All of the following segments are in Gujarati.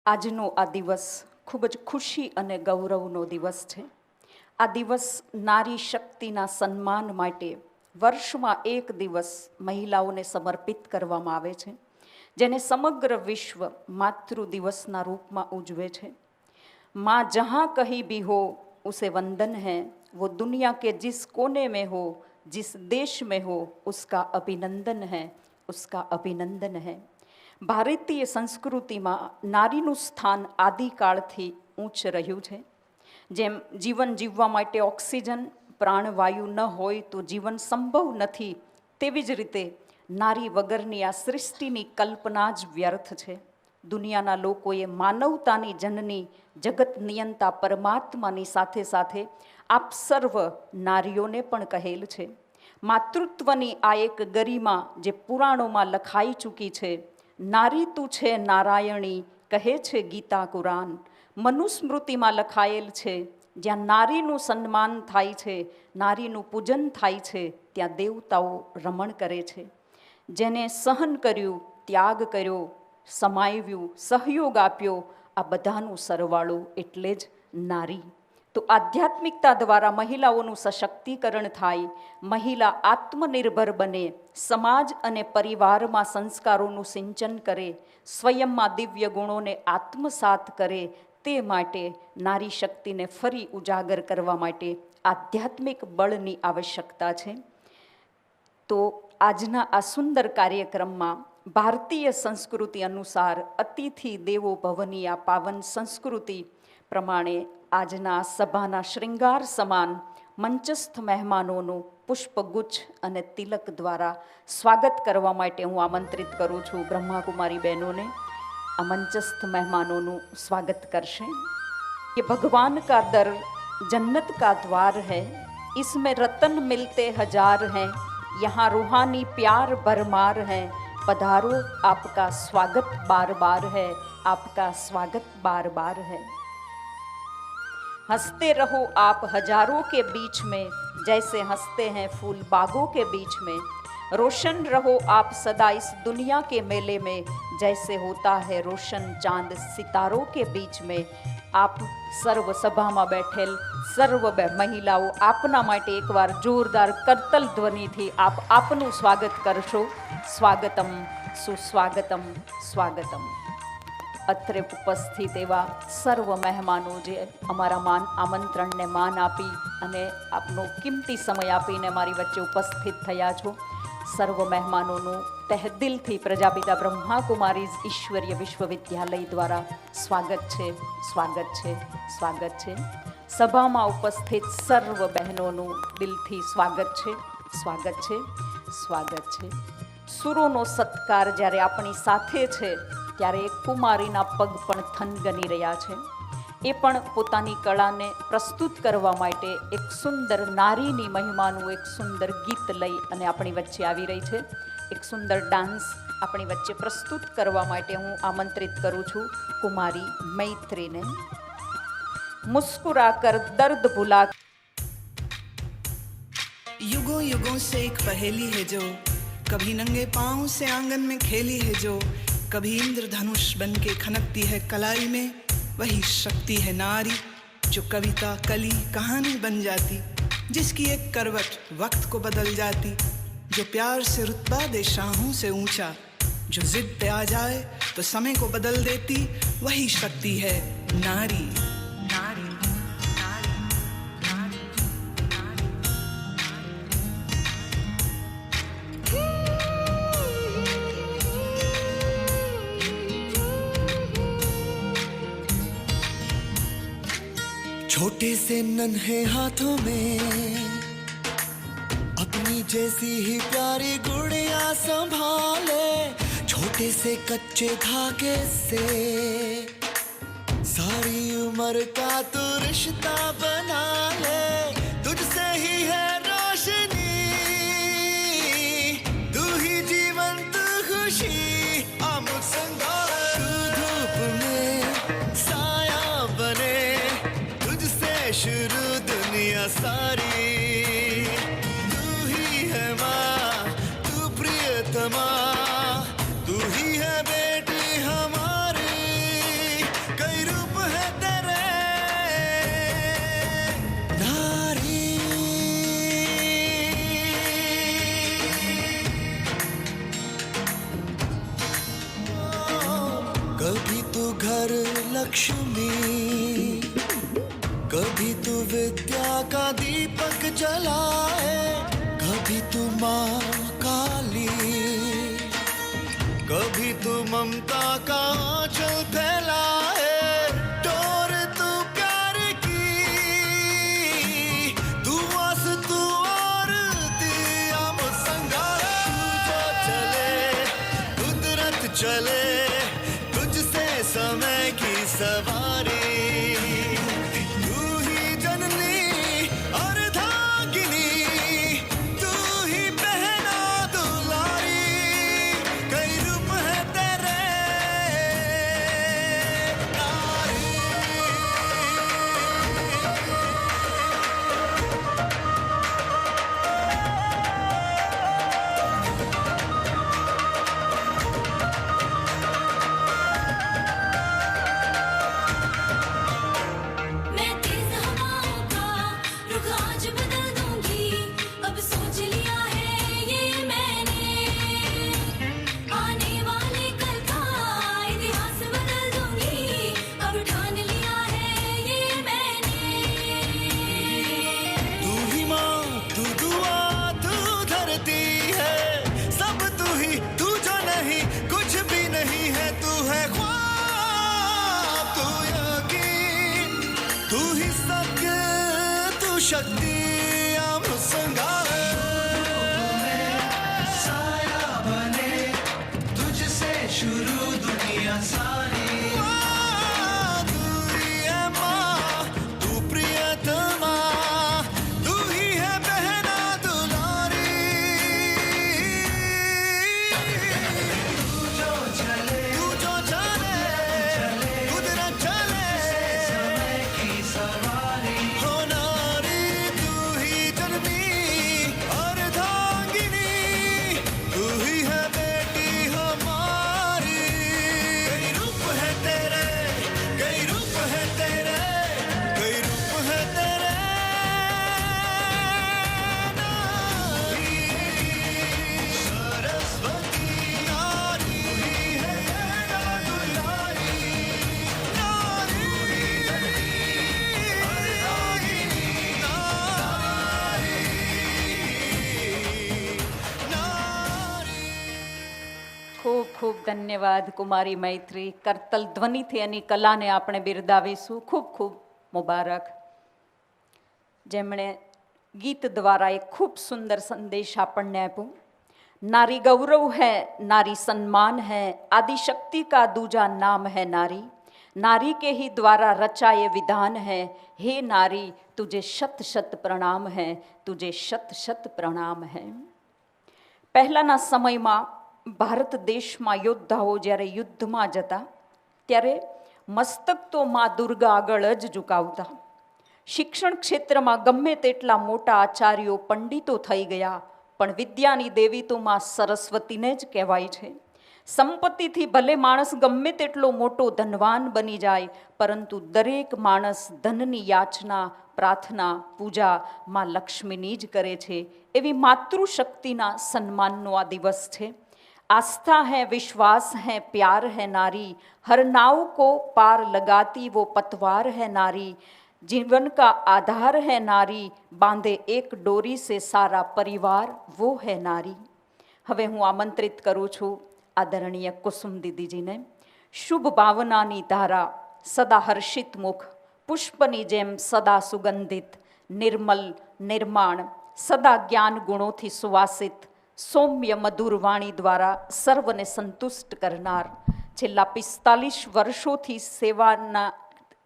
આજનો આ દિવસ ખૂબ જ ખુશી અને ગૌરવનો દિવસ છે. આ દિવસ નારી શક્તિના સન્માન માટે વર્ષમાં એક દિવસ મહિલાઓને સમર્પિત કરવામાં આવે છે, જેને સમગ્ર વિશ્વ માતૃ દિવસના રૂપમાં ઉજવે છે. माँ जहाँ कहीं भी हो उसे वंदन है, वो दुनिया के जिस कोने में हो, जिस देश में हो, उसका अभिनंदन है, उसका अभिनंदन है. ભારતીય સંસ્કૃતિમાં નારીનું સ્થાન આદિકાળથી ઊંચ રહ્યું છે. જેમ જીવન જીવવા માટે ઓક્સિજન પ્રાણવાયુ ન હોય તો જીવન સંભવ નથી, તેવી જ રીતે નારી વગરની આ સૃષ્ટિની કલ્પના જ વ્યર્થ છે. દુનિયાના લોકોએ માનવતાની જનની જગત નિયંતા પરમાત્માની સાથે સાથે આપ સર્વ નારીઓને પણ કહેલ છે. માતૃત્વની આ એક ગરિમા જે પુરાણોમાં લખાઈ ચૂકી છે. નારી તું છે નારાયણી, કહે છે ગીતા કુરાન. મનુસ્મૃતિમાં લખાયેલ છે, જ્યાં નારીનું સન્માન થાય છે, નારીનું પૂજન થાય છે, ત્યાં દેવતાઓ રમણ કરે છે. જેને સહન કર્યું, ત્યાગ કર્યો, સમાવ્યું, સહયોગ આપ્યો, આ બધાનું સરવાળો એટલે જ નારી. તો આધ્યાત્મિકતા દ્વારા મહિલાઓનું સશક્તિકરણ થાય, મહિલા આત્મનિર્ભર બને, સમાજ અને પરિવારમાં સંસ્કારોનું સિંચન કરે, સ્વયંમાં દિવ્ય ગુણોને આત્મસાત કરે, તે માટે નારી શક્તિને ફરી ઉજાગર કરવા માટે આધ્યાત્મિક બળની આવશ્યકતા છે. તો આજના આ સુંદર કાર્યક્રમમાં ભારતીય સંસ્કૃતિ અનુસાર અતિથિ દેવો ભવની આ પાવન સંસ્કૃતિ પ્રમાણે આજના સભાના શૃંગાર સમાન મંચસ્થ મહેમાનોનું પુષ્પગુચ્છ અને તિલક દ્વારા સ્વાગત કરવા માટે હું આમંત્રિત કરું છું. બ્રહ્માકુમારી બહેનોને આ મંચસ્થ મહેમાનોનું સ્વાગત કરશે. ये भगवान का दर जन्नत का द्वार है, इसमें रतन मिलते हजार हैं, यहाँ रूहानी प्यार भरमार है, पधारो आपका स्वागत बार बार है, आपका स्वागत बार बार है. हंसते रहो आप हजारों के बीच में, जैसे हंसते हैं फूल बागों के बीच में. रोशन रहो आप सदा इस दुनिया के मेले में, जैसे होता है रोशन चांद सितारों के बीच में. આપ સર્વ સભામાં બેઠેલ સર્વ મહિલાઓ આપના માટે એકવાર જોરદાર કરતલ ધ્વનિથી આપ આપનું સ્વાગત કરશો. સ્વાગતમ, સુસ્વાગતમ, સ્વાગતમ. અત્રે ઉપસ્થિત એવા સર્વ મહેમાનો જે અમારા આમંત્રણને માન આપી અને આપનો કિંમતી સમય આપીને મારી વચ્ચે ઉપસ્થિત થયા છો, સર્વ મહેમાનોનું તહેદિલથી પ્રજાપિતા બ્રહ્માકુમારી ઈશ્વરીય વિશ્વવિદ્યાલય દ્વારા સ્વાગત છે, સ્વાગત છે, સ્વાગત છે. સભામાં ઉપસ્થિત સર્વ બહેનોનું દિલથી સ્વાગત છે, સ્વાગત છે, સ્વાગત છે. સુરોનો સત્કાર જ્યારે આપણી સાથે છે ત્યારે એક કુમારીના પગ પણ થનગની રહ્યા છે. એ પણ પોતાની કળાને પ્રસ્તુત કરવા માટે એક સુંદર નારીની મહિમાનું એક સુંદર ગીત લઈ અને આપણી વચ્ચે આવી રહી છે. એક સુંદર ડાન્સ આપણી વચ્ચે પ્રસ્તુત કરવા માટે હું આમંત્રિત કરું છું કુમારી મૈત્રીને. મુસ્કુરા કર દર્દ ભુલા. युगों युगों से एक पहेली है जो कभी नंगे पांव से आंगन में खेली है, जो कभी इंद्रधनुष बन के खनकती है कलाई में. वही शक्ति है नारी जो कविता कली कहानी बन जाती, जिसकी एक करवट वक्त को बदल जाती, जो प्यार से रुतबा दे शाहों से ऊंचा, जो जिद पे आ जाए तो समय को बदल देती. वही शक्ति है नारी. नारी, नारी, नारी, नारी. छोटे से नन्हे हाथों में अपनी जैसी ही प्यारी गुड़िया संभाले, छोटे से कच्चे धागे से सारी उम्र का तू रिश्ता बना ले. तुझसे ही है रोशनी, तू ही जीवन तू खुशी, अमुक संगार धूप में साया बने, तुझसे शुरू दुनिया सारी. तू ही है बेटी हमारी, कभी तू घर लक्ष्मी, कभी तू विद्या का दीपक जलाए, कभी तू माँ काली, कभी तू ममता का आंचल फैलाए। डोर तू प्यार की, तू आस तू आरती हम संगारे। तू जो चले कुदरत चले, तुझसे समय की सवारी। तू ही जननी अर्धांगिनी, तू ही बहना दुलारी। कई रूप है तेरे नारी। मैं तेज हवाओं का रुख आज बदल दूंगी, अब सोच लिया है ये मैंने। आने वाले कल का इतिहास बदल दूंगी, अब ठान लिया है ये मैंने। तू ही माँ, तू दुआ, तू धरती है, सब तू ही, तू जो नहीं कुछ भी नहीं है। तू है ख्वाब, तू यकीन, तू ही सत्य, तू शक्ति हम संगारे। साया बने तुझसे शुरू दुनिया सारी। तू ही है माँ, तू प्रियतमा, तू ही है बहना दुलारी। तू जो चले कुदरत चले, समय की सवारी। हो नारी, तू ही जननी अर्धांगिनी, तू ही है बेटी हमारी। कई रूप है तेरे, कई रूप है तेरे, कई रूप है तेरे नारी। सरस्वती नारी है ये दुलारी। नारी अर्धांगिनी, नारी। ખૂબ ખૂબ ધન્યવાદ કુમારી મૈત્રી. કરતલ ધ્વનિથી એની કલાને આપણે બિરદાવીશું. ખૂબ ખૂબ મુબારક. જેમણે ગીત દ્વારા એક ખૂબ સુંદર સંદેશ આપણને આપ્યો. नारी गौरव है, नारी सम्मान है, आदिशक्ति का दूजा नाम है नारी. नारी के ही द्वारा रचाए विधान है, हे नारी तुझे शत शत प्रणाम है, तुझे शत शत प्रणाम है. પહેલાંના સમયમાં ભારત દેશમાં યોદ્ધાઓ જ્યારે યુદ્ધમાં જતા ત્યારે મસ્તક તો મા દુર્ગા આગળ જ ઝુકાવતા. શિક્ષણ ક્ષેત્રમાં ગમે તેટલા મોટા આચાર્યો પંડિતો થઈ ગયા, પણ વિદ્યાની દેવી તો મા સરસ્વતીને જ કહેવાય છે. સંપત્તિથી ભલે માણસ ગમે તેટલો મોટો ધનવાન બની જાય, પરંતુ દરેક માણસ ધનની યાચના, પ્રાર્થના, પૂજા માં લક્ષ્મીની જ કરે છે. એવી માતૃશક્તિના સન્માનનો આ દિવસ છે. आस्था है, विश्वास है, प्यार है नारी, हर नाव को पार लगाती वो पतवार है नारी, जीवन का आधार है नारी, बांधे एक डोरी से सारा परिवार वो है नारी. હવે હું આમંત્રિત કરું છું આદરણીય કુસુમ દીદીજીને. શુભ ભાવનાની ધારા, સદા હર્ષિત મુખ, પુષ્પની જેમ સદા સુગંધિત, નિર્મલ નિર્માણ, સદા જ્ઞાન ગુણોથી સુવાસિત, સૌમ્ય મધુર વાણી દ્વારા સર્વને સંતુષ્ટ કરનાર, છેલ્લા 45 વર્ષોથી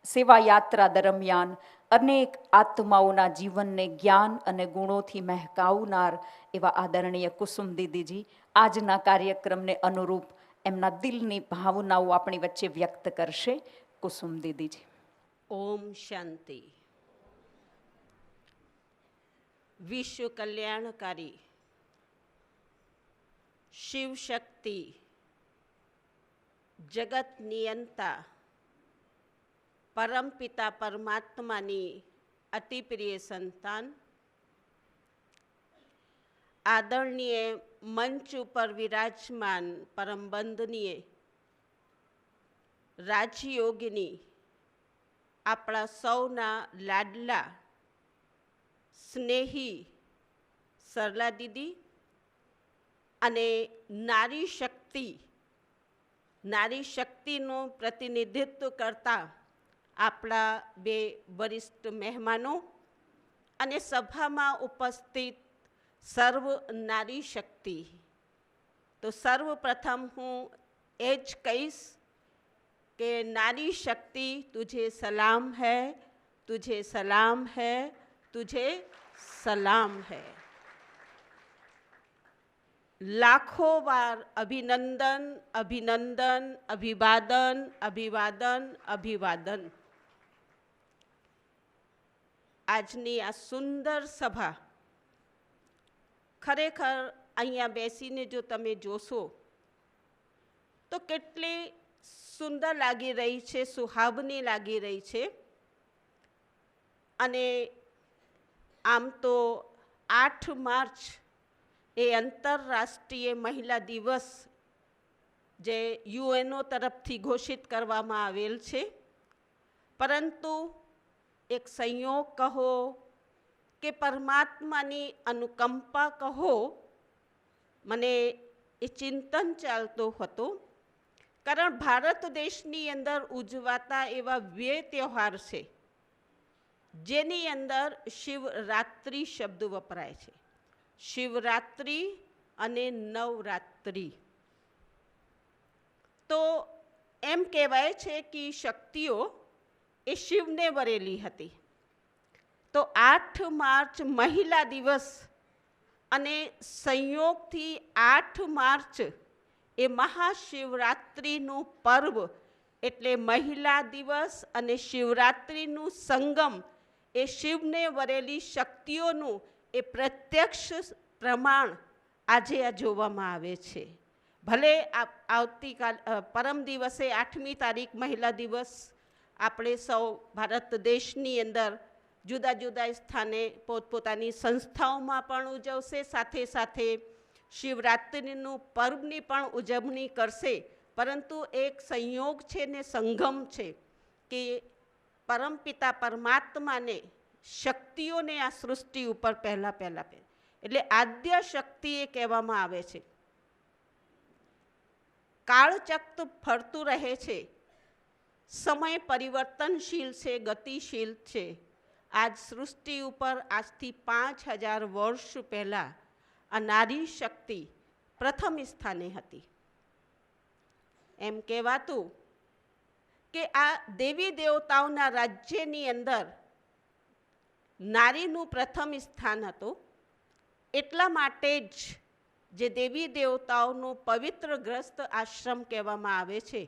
સેવા યાત્રા દરમિયાન અનેક આત્માઓના જીવનને જ્ઞાન અને ગુણોથી મહેકાવનાર એવા આદરણીય કુસુમ દીદીજી આજના કાર્યક્રમને અનુરૂપ એમના દિલની ભાવનાઓ આપણી વચ્ચે વ્યક્ત કરશે. કુસુમ દીદીજી. ओम शांति. विश्व कल्याणकारी शिव शक्ति, जगत नियंता, परमपिता परमात्मानी अति प्रिय संतान, आदरणीय मंच पर विराजमान परम वंदनीय રાજયોગિની, આપણા સૌના લાડલા સ્નેહી સરલા દીદી અને નારી શક્તિનું પ્રતિનિધિત્વ કરતા આપણા બે વરિષ્ઠ મહેમાનો અને સભામાં ઉપસ્થિત સર્વ નારી શક્તિ. તો સર્વપ્રથમ હું એ જ કહીશ કે નારી શક્તિ, તુझे સલામ હૈ, તુझे સલામ હૈ, તુझे સલામ હૈ. લાખો વાર અભિનંદન, અભિનંદન, અભિવાદન, અભિવાદન, અભિવાદન. આજની આ સુંદર સભા ખરેખર અહીંયા બેસીને જો તમે જોશો તો કેટલી સુંદર લાગી રહી છે, સુહાવની લાગી રહી છે. અને આમ તો 8 માર્ચ એ આંતરરાષ્ટ્રીય મહિલા દિવસ જે યુએનઓ તરફથી ઘોષિત કરવામાં આવેલ છે, પરંતુ એક સંયોગ કહો કે પરમાત્માની અનુકંપા કહો, મને એ ચિંતન ચાલતો હતો. કારણ ભારત દેશની અંદર ઉજવાતા એવા 2 તહેવાર છે જેની અંદર શિવરાત્રિ શબ્દ વપરાય છે. શિવરાત્રિ અને નવરાત્રિ. તો એમ કહેવાય છે કે શક્તિઓ એ શિવને વરેલી હતી. તો 8 માર્ચ મહિલા દિવસ અને સંયોગથી 8 માર્ચ એ મહાશિવરાત્રિનું પર્વ એટલે મહિલા દિવસ અને શિવરાત્રિનું સંગમ એ શિવને વરેલી શક્તિઓનું એ પ્રત્યક્ષ પ્રમાણ આજે આ જોવામાં આવે છે. ભલે આવતીકાલ પરમ દિવસે 8મી તારીખ મહિલા દિવસ આપણે સૌ ભારત દેશની અંદર જુદા જુદા સ્થાને પોતપોતાની સંસ્થાઓમાં પણ ઉજવશે, સાથે સાથે શિવરાત્રિનું પર્વની પણ ઉજવણી કરશે. પરંતુ એક સંયોગ છે ને સંગમ છે કે પરમપિતા પરમાત્માને શક્તિઓને આ સૃષ્ટિ ઉપર પહેલા એટલે આદ્ય શક્તિ એ કહેવામાં આવે છે. કાળચક્ર ફરતું રહે છે, સમય પરિવર્તનશીલ છે, ગતિશીલ છે. આજ સૃષ્ટિ ઉપર આજથી 5000 વર્ષ પહેલાં આ નારી શક્તિ પ્રથમ સ્થાને હતી. એમ કહેવાતું કે આ દેવી દેવતાઓના રાજ્યની અંદર નારીનું પ્રથમ સ્થાન હતું. એટલા માટે જ જે દેવી દેવતાઓનું પવિત્રગ્રસ્ત આશ્રમ કહેવામાં આવે છે,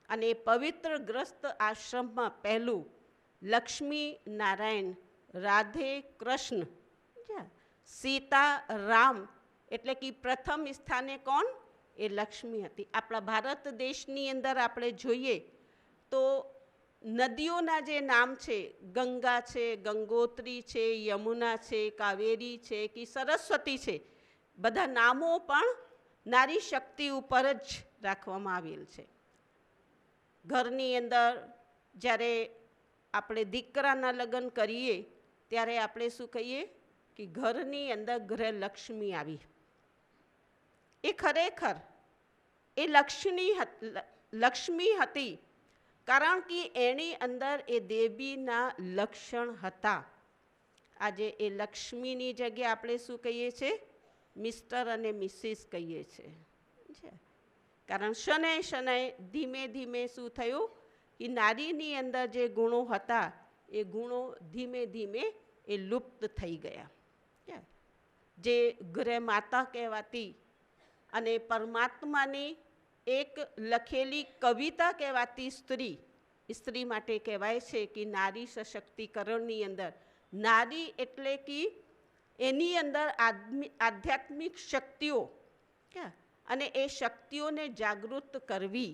અને એ પવિત્રગ્રસ્ત આશ્રમમાં પહેલું લક્ષ્મી નારાયણ, રાધે કૃષ્ણ, સીતા રામ, એટલે કે પ્રથમ સ્થાને કોણ? એ લક્ષ્મી હતી. આપણા ભારત દેશની અંદર આપણે જોઈએ તો નદીઓના જે નામ છે, ગંગા છે, ગંગોત્રી છે, યમુના છે, કાવેરી છે કે સરસ્વતી છે, બધા નામો પણ નારી શક્તિ ઉપર જ રાખવામાં આવેલ છે. ઘરની અંદર જ્યારે આપણે દીકરાના લગ્ન કરીએ ત્યારે આપણે શું કહીએ કે ઘરની અંદર ગૃહલક્ષ્મી આવી. એ ખરેખર એ લક્ષ્મી હતી, કારણ કે એની અંદર એ દેવીના લક્ષણ હતા. આજે એ લક્ષ્મીની જગ્યાએ આપણે શું કહીએ છીએ? મિસ્ટર અને મિસિસ કહીએ છીએ. કારણ શનૈ ધીમે ધીમે શું થયું કે નારીની અંદર જે ગુણો હતા એ ગુણો ધીમે ધીમે એ લુપ્ત થઈ ગયા. જે ગૃહ માતા કહેવાતી અને પરમાત્માની એક લખેલી કવિતા કહેવાતી સ્ત્રી માટે કહેવાય છે કે નારી સશક્તિકરણની અંદર નારી એટલે કે એની અંદર આધ્યાત્મિક શક્તિઓ અને એ શક્તિઓને જાગૃત કરવી.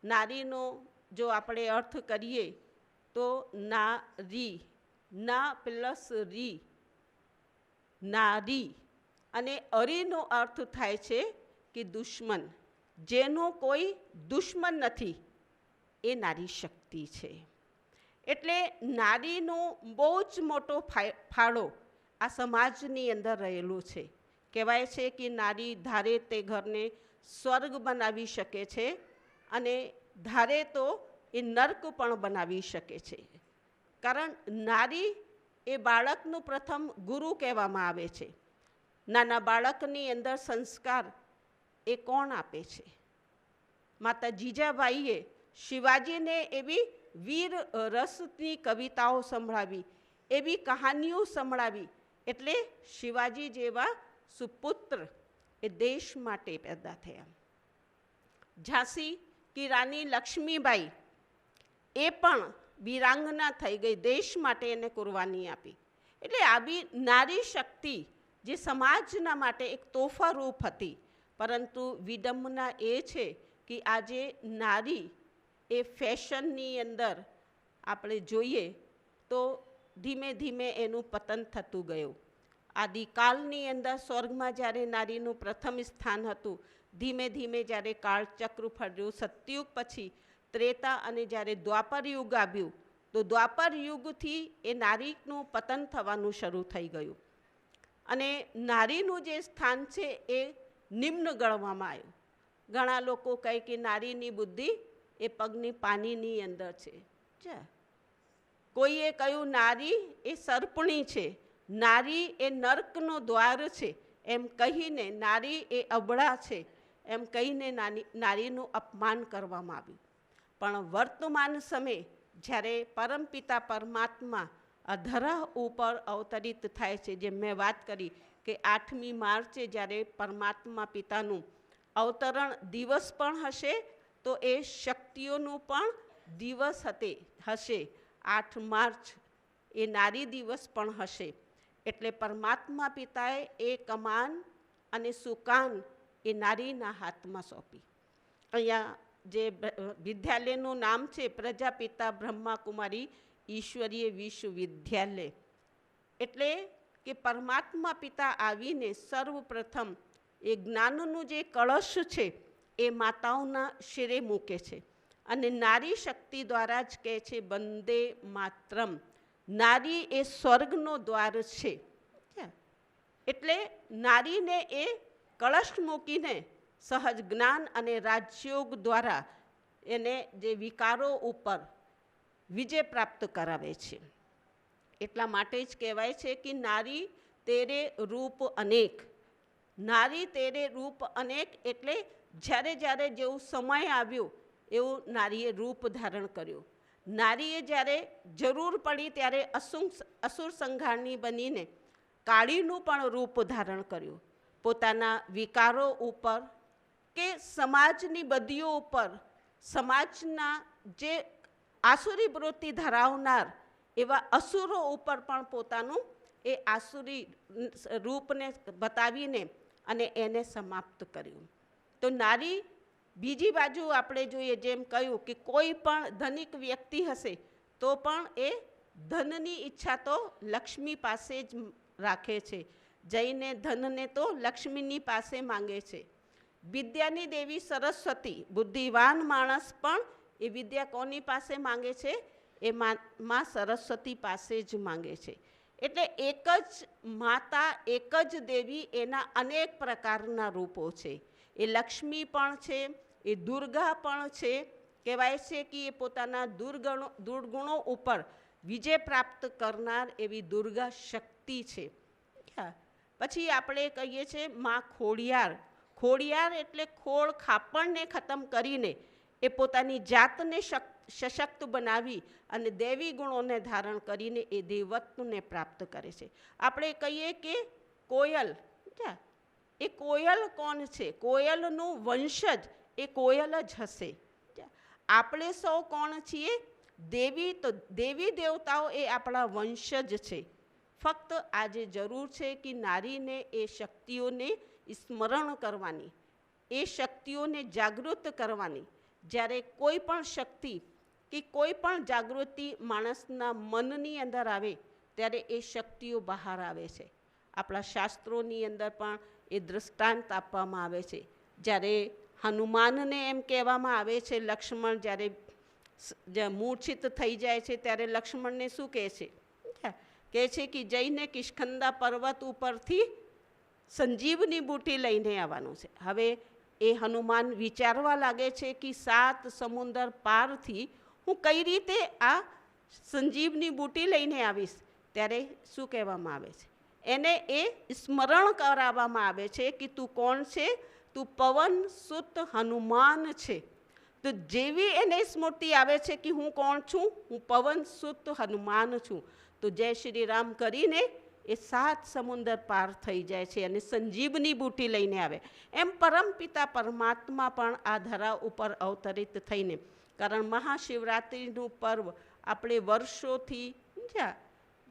નારીનો જો આપણે અર્થ કરીએ તો નારી, ના પ્લસ રી, નારી, અને અરીનો અર્થ થાય છે કે દુશ્મન, જેનો કોઈ દુશ્મન નથી એ નારી શક્તિ છે. એટલે નારીનો બહુ જ મોટો ફાળો આ સમાજની અંદર રહેલો છે. કહેવાય છે કે નારી ધારે તે ઘરને સ્વર્ગ બનાવી શકે છે અને ધારે તો એ નર્ક પણ બનાવી શકે છે. કારણ નારી એ બાળકનું પ્રથમ ગુરુ કહેવામાં આવે છે. નાના બાળકની અંદર સંસ્કાર એ કોણ આપે છે? માતા જીજાબાઈએ શિવાજીને એવી વીર રસની કવિતાઓ સંભળાવી, એવી કહાનીઓ સંભળાવી, એટલે શિવાજી જેવા સુપુત્ર એ દેશ માટે પેદા થયા. ઝાંસી કી રાની લક્ષ્મીબાઈ એ પણ વીરાંગના થઈ ગઈ, દેશ માટે એને કુરબાની આપી. એટલે આવી નારી શક્તિ જે સમાજના માટે એક તોહફા રૂપ હતી. પરંતુ વિડંબના એ છે કે આજે નારી એ ફેશનની અંદર આપણે જોઈએ તો ધીમે ધીમે એનું પતન થતું ગયું. આદિકાલની અંદર સ્વર્ગમાં જ્યારે નારીનું પ્રથમ સ્થાન હતું, ધીમે ધીમે જ્યારે કાળચક્ર ફર્યું, સતયુગ પછી ત્રેતા અને જ્યારે દ્વાપર યુગ આવ્યું, તો દ્વાપર યુગથી એ નારીનું પતન થવાનું શરૂ થઈ ગયું અને નારીનું જે સ્થાન છે એ નિમ્ન ગણવામાં આવ્યું. ઘણા લોકો કહે કે નારીની બુદ્ધિ એ પગની પાનીની અંદર છે. કોઈએ કહ્યું નારી એ સર્પણી છે, નારી એ નર્કનો દ્વાર છે, એમ કહીને નારી એ અબળા છે, એમ કહીને નારીનું અપમાન કરવામાં આવ્યું. પણ વર્તમાન સમયે જ્યારે પરમપિતા પરમાત્મા આ ધરા ઉપર અવતરિત થાય છે, જેમ મેં વાત કરી કે 8મી માર્ચે જ્યારે પરમાત્મા પિતાનું અવતરણ દિવસ પણ હશે, તો એ શક્તિઓનું પણ દિવસ હશે. 8 માર્ચ એ નારી દિવસ પણ હશે. એટલે પરમાત્મા પિતાએ એ કમાન અને સુકાન એ નારીના હાથમાં સોંપી. અહીંયા જે વિદ્યાલયનું નામ છે પ્રજાપિતા બ્રહ્માકુમારી ઈશ્વરીય વિશ્વવિદ્યાલય. એટલે કે પરમાત્મા પિતા આવીને સર્વપ્રથમ એ જ્ઞાનનું જે કળશ છે એ માતાઓના શિરે મૂકે છે અને નારી શક્તિ દ્વારા જ કહે છે વંદે માતરમ. નારી એ સ્વર્ગનો દ્વાર છે. એટલે નારીને એ કળશ મૂકીને સહજ જ્ઞાન અને રાજયોગ દ્વારા એને જે વિકારો ઉપર વિજય પ્રાપ્ત કરાવે છે. એટલા માટે જ કહેવાય છે કે નારી તેરે રૂપ અનેક. નારી તેરે રૂપ અનેક એટલે જ્યારે જ્યારે જેવું સમય આવ્યો એવું નારીએ રૂપ ધારણ કર્યું. નારીએ જ્યારે જરૂર પડી ત્યારે અસુર સંઘારની બનીને કાળીનું પણ રૂપ ધારણ કર્યું. પોતાના વિકારો ઉપર કે સમાજની બદીઓ ઉપર, સમાજના જે આસુરી વૃત્તિ ધરાવનાર એવા અસુરો ઉપર પણ પોતાનું એ આસુરી રૂપને બતાવીને અને એને સમાપ્ત કર્યું. તો નારી બીજી બાજુ આપણે જોઈએ, જેમ કહ્યું કે કોઈ પણ ધનિક વ્યક્તિ હશે તો પણ એ ધનની ઈચ્છા તો લક્ષ્મી પાસે જ રાખે છે. જઈને ધનને તો લક્ષ્મીની પાસે માંગે છે. વિદ્યાની દેવી સરસ્વતી, બુદ્ધિવાન માણસ પણ એ વિદ્યા કોની પાસે માંગે છે? એ માં સરસ્વતી પાસે જ માંગે છે. એટલે એક જ માતા, એક જ દેવી, એના અનેક પ્રકારના રૂપો છે. એ લક્ષ્મી પણ છે, એ દુર્ગા પણ છે. કહેવાય છે કે એ પોતાના દુર્ગુણો ઉપર વિજય પ્રાપ્ત કરનાર એવી દુર્ગા શક્તિ છે. પછી આપણે કહીએ છીએ માં ખોડિયાર. ખોડિયાર એટલે ખોળ ખાપણને ખતમ કરીને એ પોતાની જાતને સશક્ત બનાવી અને દેવી ગુણોને ધારણ કરીને એ દેવત્વને પ્રાપ્ત કરે છે. આપણે કહીએ કે કોયલ, એ કોયલ કોણ છે? કોયલનું વંશજ એ કોયલ જ હશે. આપણે સૌ કોણ છીએ? દેવી. તો દેવી દેવતાઓ એ આપણા વંશજ છે. ફક્ત આજે જરૂર છે કે નારીને એ શક્તિઓને સ્મરણ કરવાની, એ શક્તિઓને જાગૃત કરવાની. જ્યારે કોઈ પણ શક્તિ કે કોઈ પણ જાગૃતિ માણસના મનની અંદર આવે ત્યારે એ શક્તિઓ બહાર આવે છે. આપણા શાસ્ત્રોની અંદર પણ એ દૃષ્ટાંત આપવામાં આવે છે. જ્યારે હનુમાનને એમ કહેવામાં આવે છે, લક્ષ્મણ જ્યારે જે મૂર્છિત થઈ જાય છે ત્યારે લક્ષ્મણને શું કહે છે? કહે છે કે જઈને કિષ્કંધા પર્વત ઉપરથી સંજીવની બુટી લઈને આવવાનું છે. હવે એ હનુમાન વિચારવા લાગે છે કે 7 સમુદ્ર પારથી હું કઈ રીતે આ સંજીવની બુટી લઈને આવીશ. ત્યારે શું કહેવામાં આવે છે? એને એ સ્મરણ કરાવવામાં આવે છે કે તું કોણ છે? તું પવન સુત હનુમાન છે. તો જેવી એને સ્મૃતિ આવે છે કે હું કોણ છું? હું પવન સુત હનુમાન છું. તો જય શ્રી રામ કરીને એ 7 સમુદ્ર પાર થઈ જાય છે અને સંજીવની બુટી લઈને આવે. એમ પરમપિતા પરમાત્મા પણ આ ધરા ઉપર અવતરિત થઈને, કારણ મહાશિવરાત્રિનું પર્વ આપણે વર્ષોથી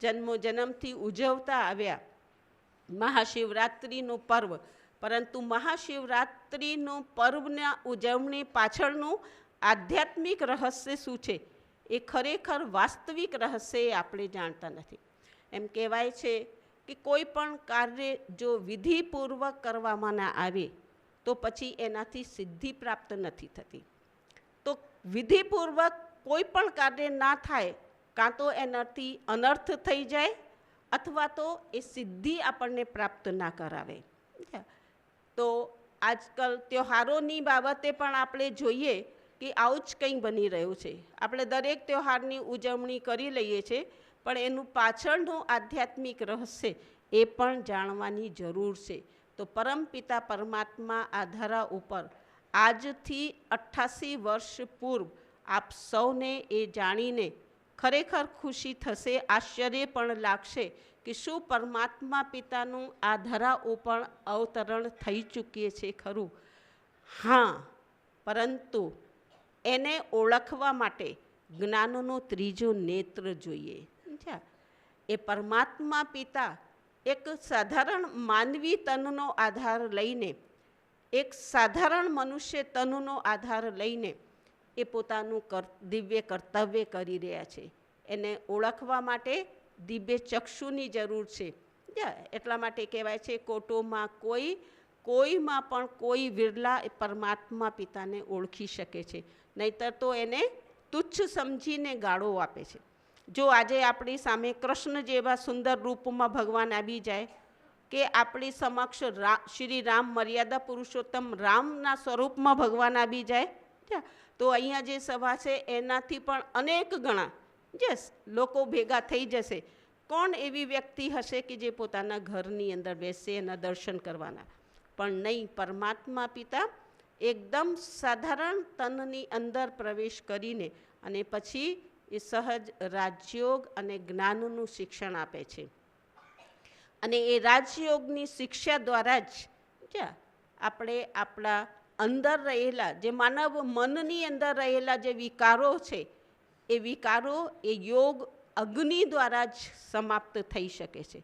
જન્મથી ઉજવતા આવ્યા મહાશિવરાત્રિનું પર્વ, પરંતુ મહાશિવરાત્રિનું પર્વના ઉજવણી પાછળનું આધ્યાત્મિક રહસ્ય શું છે એ ખરેખર વાસ્તવિક રહસ્ય એ આપણે જાણતા નથી. એમ કહેવાય છે કે કોઈ પણ કાર્ય જો વિધિપૂર્વક કરવામાં ના આવે તો પછી એનાથી સિદ્ધિ પ્રાપ્ત નથી થતી. તો વિધિપૂર્વક કોઈ પણ કાર્ય ના થાય, કાં તો એનાથી અનર્થ થઈ જાય અથવા તો એ સિદ્ધિ આપણને પ્રાપ્ત ના કરાવે. તો આજકાલ તહેવારોની બાબતે પણ આપણે જોઈએ કે આવું જ કંઈ બની રહ્યું છે. આપણે દરેક તહેવારની ઉજવણી કરી લઈએ છીએ, પણ એનું પાછળનું આધ્યાત્મિક રહસ્ય એ પણ જાણવાની જરૂર છે. તો પરમપિતા પરમાત્મા આ ધરા ઉપર આજથી 88 વર્ષ પૂર્વ આપ સૌને એ જાણીને ખરેખર ખુશી થશે, આશ્ચર્ય પણ લાગશે કે શું પરમાત્મા પિતાનું આ ધરા ઉપર અવતરણ થઈ ચૂકીએ છે ખરું? હા, પરંતુ એને ઓળખવા માટે જ્ઞાનનો ત્રીજો નેત્ર જોઈએ. એ પરમાત્મા પિતા એક સાધારણ માનવી તનનો આધાર લઈને, એક સાધારણ મનુષ્ય તનનો આધાર લઈને એ પોતાનું દિવ્ય કર્તવ્ય કરી રહ્યા છે. એને ઓળખવા માટે દિવ્ય ચક્ષુની જરૂર છે. એટલા માટે કહેવાય છે કોટોમાં કોઈમાં પણ કોઈ વિરલા એ પરમાત્મા પિતાને ઓળખી શકે છે, નહીતર તો એને તુચ્છ સમજીને ગાળો આપે છે. જો આજે આપણી સામે કૃષ્ણ જેવા સુંદર રૂપમાં ભગવાન આવી જાય, કે આપણી સમક્ષ શ્રી રામ મર્યાદા પુરુષોત્તમ રામના સ્વરૂપમાં ભગવાન આવી જાય, તો અહીંયા જે સભા છે એનાથી પણ અનેક ગણા લોકો ભેગા થઈ જશે. કોણ એવી વ્યક્તિ હશે કે જે પોતાના ઘરની અંદર બેસે એના દર્શન કરવાના? પણ નહીં, પરમાત્મા પિતા એકદમ સાધારણ તનની અંદર પ્રવેશ કરીને અને પછી એ સહજ રાજયોગ અને જ્ઞાનનું શિક્ષણ આપે છે. અને એ રાજયોગની શિક્ષા દ્વારા જ આપણે આપણા અંદર રહેલા જે માનવ મનની અંદર રહેલા જે વિકારો છે એ વિકારો એ યોગ અગ્નિ દ્વારા જ સમાપ્ત થઈ શકે છે.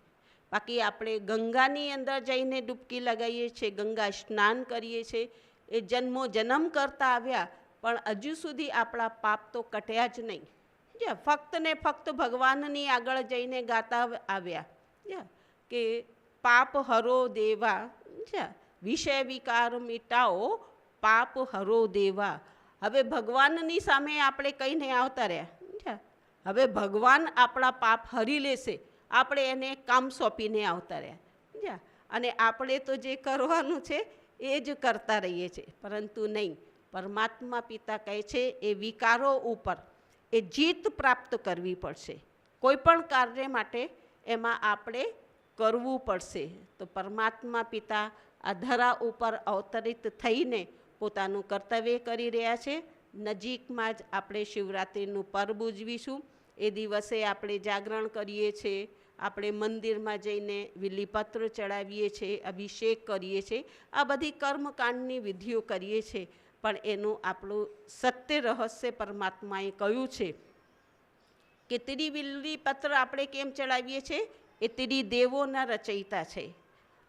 બાકી આપણે ગંગાની અંદર જઈને ડૂબકી લગાવીએ છીએ, ગંગા સ્નાન કરીએ છીએ, એ જન્મ કરતા આવ્યા, પણ હજુ સુધી આપણા પાપ તો કટ્યા જ નહીં. ફક્ત ને ફક્ત ભગવાનની આગળ જઈને ગાતા આવ્યા કે પાપ હરો દેવા, વિષય વિકાર મિટાઓ પાપ હરો દેવા. હવે ભગવાનની સામે આપણે કહીને આવતા રહ્યા, હવે ભગવાન આપણા પાપ હરી લેશે, આપણે એને કામ સોંપીને આવતા રહ્યા. અને આપણે તો જે કરવાનું છે એ જ કરતા રહીએ છીએ, પરંતુ નહીં. પરમાત્મા પિતા કહે છે એ વિકારો ઉપર એ જીત પ્રાપ્ત કરવી પડશે. કોઈ પણ કાર્ય માટે એમાં આપણે કરવું પડશે. તો પરમાત્મા પિતા આ ધરા ઉપર અવતરિત થઈને પોતાનું કર્તવ્ય કરી રહ્યા છે. નજીકમાં જ આપણે શિવરાત્રિનું પર્વ ઉજવીશું. એ દિવસે આપણે જાગરણ કરીએ છીએ, આપણે મંદિરમાં જઈને વિલીપત્ર ચડાવીએ છીએ, અભિષેક કરીએ છીએ, આ બધી કર્મકાંડની વિધિઓ કરીએ છીએ. પણ એનું આપણું સત્ય રહસ્ય પરમાત્માએ કહ્યું છે કે ત્રિવિલીપત્ર આપણે કેમ ચડાવીએ છીએ? એ ત્રિદેવોના રચયિતા છે.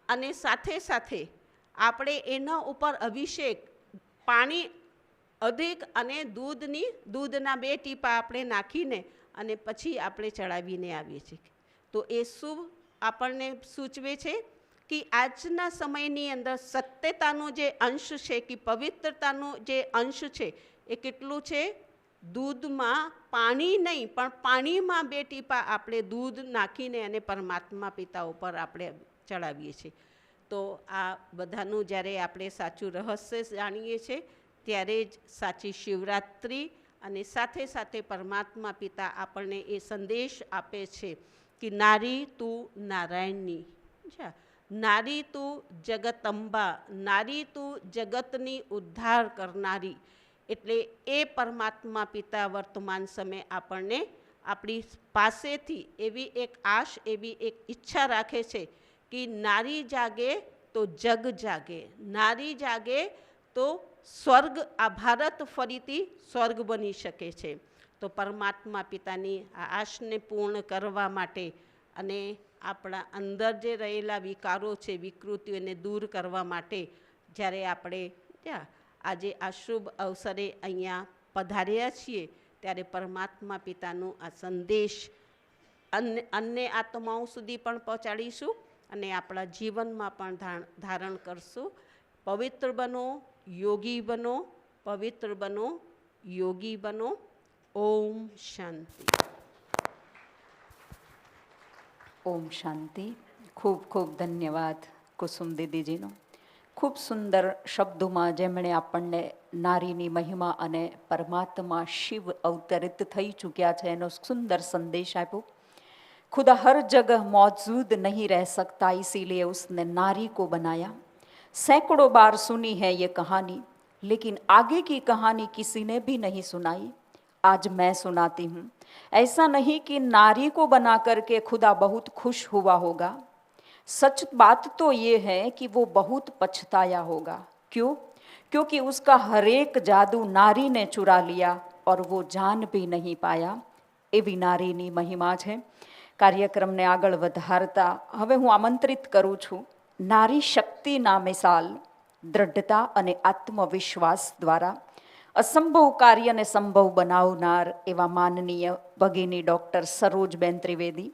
અને સાથે સાથે આપણે એના ઉપર અભિષેક પાણી અધિક અને દૂધના 2 ટીપા આપણે નાખીને અને પછી આપણે ચડાવીને આવીએ છીએ. તો એ શુભ આપણને સૂચવે છે કે આજના સમયની અંદર સત્યતાનો જે અંશ છે, કે પવિત્રતાનો જે અંશ છે એ કેટલું છે? દૂધમાં પાણી નહીં પણ પાણીમાં 2 ટીપા આપણે દૂધ નાખીને અને પરમાત્મા પિતા ઉપર આપણે ચડાવીએ છીએ. તો આ બધાનું જ્યારે આપણે સાચું રહસ્ય જાણીએ છીએ ત્યારે જ સાચી શિવરાત્રિ અને સાથે સાથે પરમાત્મા પિતા આપણને એ સંદેશ આપે છે કે નારી તું નારાયણની, નારી તું જગતંબા, નારી તું જગતની ઉદ્ધાર કરનારી. એટલે એ પરમાત્મા પિતા વર્તમાન સમયે આપણને આપણી પાસેથી એવી એક આશ, એવી એક ઈચ્છા રાખે છે કે નારી જાગે તો જગ જાગે, નારી જાગે તો સ્વર્ગ, આ ભારત ફરીથી સ્વર્ગ બની શકે છે. તો પરમાત્મા પિતાની આ આશને પૂર્ણ કરવા માટે અને આપણા અંદર જે રહેલા વિકારો છે, વિકૃતિઓને દૂર કરવા માટે જ્યારે આપણે આજે આ શુભ અવસરે અહીંયા પધાર્યા છીએ ત્યારે પરમાત્મા પિતાનો આ સંદેશ અન્ય આત્માઓ સુધી પણ પહોંચાડીશું અને આપણા જીવનમાં પણ ધારણ કરશું. પવિત્ર બનો, યોગી બનો, પવિત્ર બનો, યોગી બનો. ઓમ શાંતિ. ઓમ શાંતિ. ખૂબ ખૂબ ધન્યવાદ કુસુમ દીદીજીનો. ખૂબ સુંદર શબ્દોમાં જેમણે આપણને નારીની મહિમા અને પરમાત્મા શિવ અવતરિત થઈ ચૂક્યા છે એનો સુંદર સંદેશ આપ્યો. खुदा हर जगह मौजूद नहीं रह सकता, इसीलिए उसने नारी को बनाया. सैकड़ों बार सुनी है ये कहानी, लेकिन आगे की कहानी किसी ने भी नहीं सुनाई. आज मैं सुनाती हूँ. ऐसा नहीं कि नारी को बना करके खुदा बहुत खुश हुआ होगा. सच बात तो ये है कि वो बहुत पछताया होगा. क्यों? क्योंकि उसका हरेक जादू नारी ने चुरा लिया और वो जान भी नहीं पाया. एवी नारीनी महिमा है. કાર્યક્રમને આગળ વધારતા હવે હું આમંત્રિત કરું છું નારી શક્તિના મિસાલ, દ્રઢતા અને આત્મવિશ્વાસ દ્વારા અસંભવ કાર્યને સંભવ બનાવનાર એવા માનનીય ભગિની ડૉક્ટર સરોજબેન ત્રિવેદી.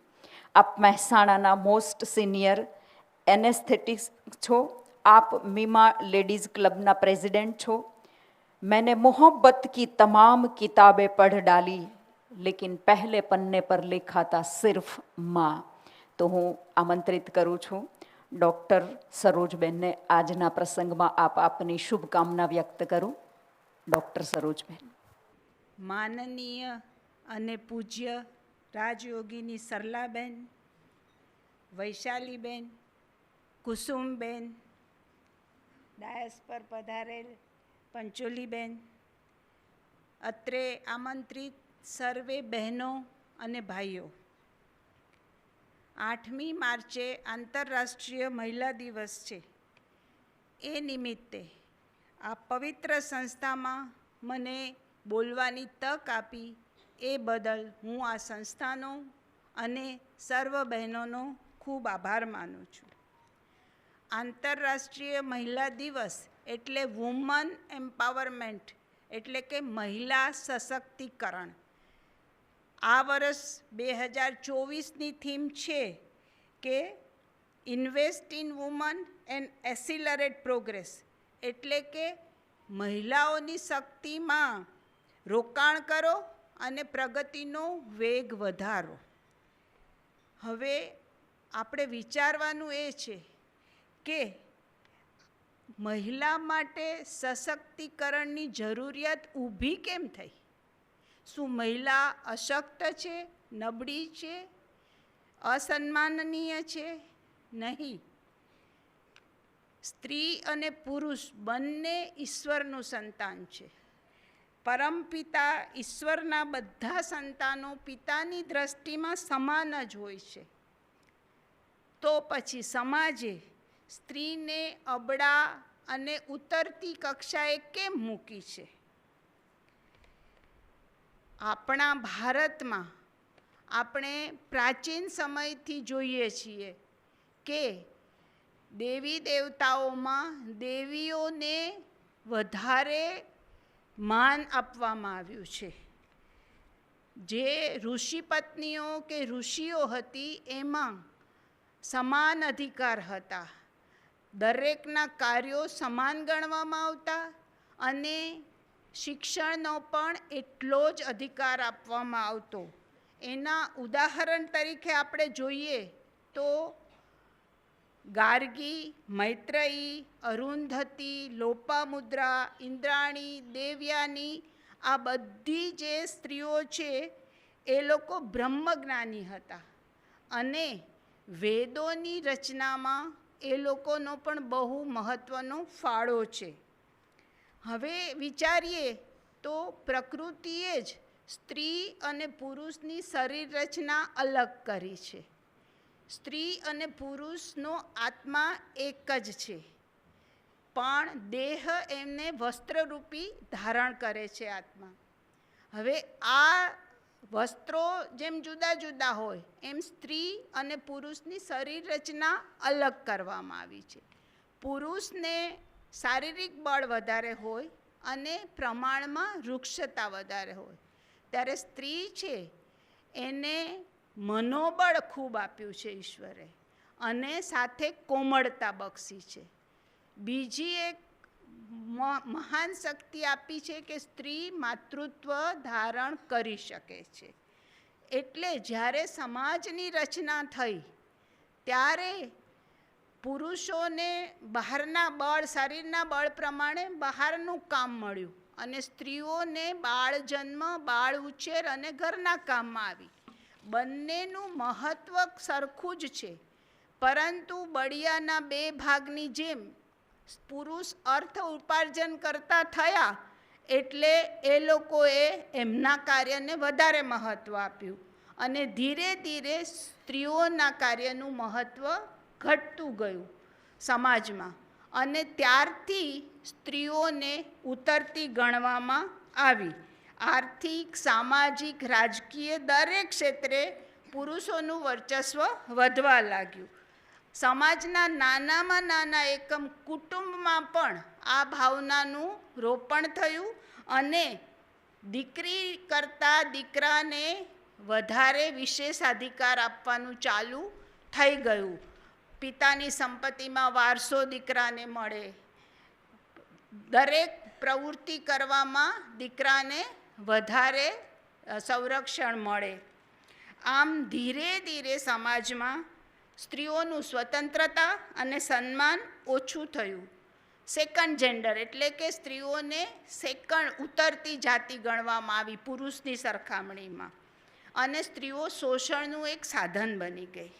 આપ મહેસાણાના મોસ્ટ સિનિયર એનેસ્થેટિક્સ છો. आप मीमा लेडीज़ क्लब प्रेसिडेंट छो. मैंने मोहब्बत की तमाम किताबें पढ़ डाली, लेकिन पहले पन्ने पर लिखा था सिर्फ माँ. तो हूँ आमंत्रित करूँ छूँ डॉक्टर सरोजबेन ने आजना प्रसंग में आप अपनी शुभकामना व्यक्त करो. डॉक्टर सरोजबेन. માનનીય અને પૂજ્ય રાજયોગીની સરલાબેન, વૈશાલીબેન, કુસુમબેન, ડાયસ પર પધારેલ પંચોલીબેન, અત્રે આમંત્રિત સર્વે બહેનો અને ભાઈઓ, 8મી માર્ચે આંતરરાષ્ટ્રીય મહિલા દિવસ છે. એ નિમિત્તે આ પવિત્ર સંસ્થામાં મને બોલવાની તક આપી એ બદલ હું આ સંસ્થાનો અને સર્વ બહેનોનો ખૂબ આભાર માનું છું. આંતરરાષ્ટ્રીય મહિલા દિવસ એટલે વુમન એમ્પાવરમેન્ટ, એટલે કે મહિલા સશક્તિકરણ. આ વર્ષ 2024ની થીમ છે કે invest in woman and accelerate progress, એટલે કે મહિલાઓની શક્તિમાં રોકાણ કરો અને પ્રગતિનો વેગ વધારો. હવે આપણે વિચારવાનું એ છે કે મહિલા માટે સશક્તિકરણની જરૂરિયાત ઊભી કેમ થઈ? શું મહિલા અશક્ત છે, નબળી છે, અસન્માનનીય છે? નહીં. સ્ત્રી અને પુરુષ બંને ઈશ્વરનું સંતાન છે. પરમપિતા ઈશ્વરના બધા સંતાનો પિતાની દ્રષ્ટિમાં સમાન જ હોય છે. તો પછી સમાજે સ્ત્રીને અબળા અને ઉતરતી કક્ષાએ કેમ મૂકી છે? આપણા ભારતમાં આપણે પ્રાચીન સમયથી જોઈએ છીએ કે દેવી દેવતાઓમાં દેવીઓને વધારે માન આપવામાં આવ્યું છે. જે ઋષિ પત્નીઓ કે ઋષિઓ હતી એમાં સમાન અધિકાર હતા. દરેકના કાર્યો સમાન ગણવામાં આવતા અને શિક્ષણનો પણ એટલો જ અધિકાર આપવામાં આવતો. એના ઉદાહરણ તરીકે આપણે જોઈએ તો ગાર્ગી, મૈત્રેયી, અરુંધતી, લોપામુદ્રા, ઇન્દ્રાણી, દેવયાની, આ બધી જે સ્ત્રીઓ છે એ લોકો બ્રહ્મજ્ઞાની હતા અને વેદોની રચનામાં એ લોકોનો પણ બહુ મહત્ત્વનો ફાળો છે. હવે વિચારીએ તો પ્રકૃતિએ જ સ્ત્રી અને પુરુષની શરીર રચના અલગ કરી છે. સ્ત્રી અને પુરુષનો આત્મા એક જ છે, પણ દેહ એમને વસ્ત્રરૂપી ધારણ કરે છે આત્મા. હવે આ વસ્ત્રો જેમ જુદા જુદા હોય એમ સ્ત્રી અને પુરુષની શરીર રચના અલગ કરવામાં આવી છે. પુરુષને શારીરિક બળ વધારે હોય અને પ્રમાણમાં વૃક્ષતા વધારે હોય, ત્યારે સ્ત્રી છે એને મનોબળ ખૂબ આપ્યું છે ઈશ્વરે અને સાથે કોમળતા બક્ષી છે. બીજી એક મહાન શક્તિ આપી છે કે સ્ત્રી માતૃત્વ ધારણ કરી શકે છે. એટલે જ્યારે સમાજની રચના થઈ ત્યારે પુરુષોને બહારના બળ, શરીરના બળ પ્રમાણે બહારનું કામ મળ્યું અને સ્ત્રીઓને બાળ જન્મ, બાળ ઉછેર અને ઘરના કામમાં આવી. બંનેનું મહત્ત્વ સરખું જ છે, પરંતુ બળિયાના બે ભાગની જેમ પુરુષ અર્થ ઉપાર્જન કરતા થયા એટલે એ લોકોએ એમના કાર્યને વધારે મહત્ત્વ આપ્યું અને ધીરે ધીરે સ્ત્રીઓના કાર્યનું મહત્ત્વ ઘટતું ગયું સમાજમાં અને ત્યારથી સ્ત્રીઓને ઉતરતી ગણવામાં આવી. આર્થિક, સામાજિક, રાજકીય દરેક ક્ષેત્રે પુરુષોનું વર્ચસ્વ વધવા લાગ્યું. સમાજના નાનામાં નાના એકમ કુટુંબમાં પણ આ ભાવનાનું રોપણ થયું અને દીકરી કરતાં દીકરાને વધારે વિશેષાધિકાર આપવાનું ચાલુ થઈ ગયું. પિતાની સંપત્તિમાં વારસો દીકરાને મળે, દરેક પ્રવૃત્તિ કરવામાં દીકરાને વધારે સંરક્ષણ મળે. આમ ધીરે ધીરે સમાજમાં સ્ત્રીઓનું સ્વતંત્રતા અને સન્માન ઓછું થયું. સેકન્ડ જેન્ડર એટલે કે સ્ત્રીઓને સેકન્ડ ઉતરતી જાતિ ગણવામાં આવી પુરુષની સરખામણીમાં અને સ્ત્રીઓ શોષણનું એક સાધન બની ગઈ.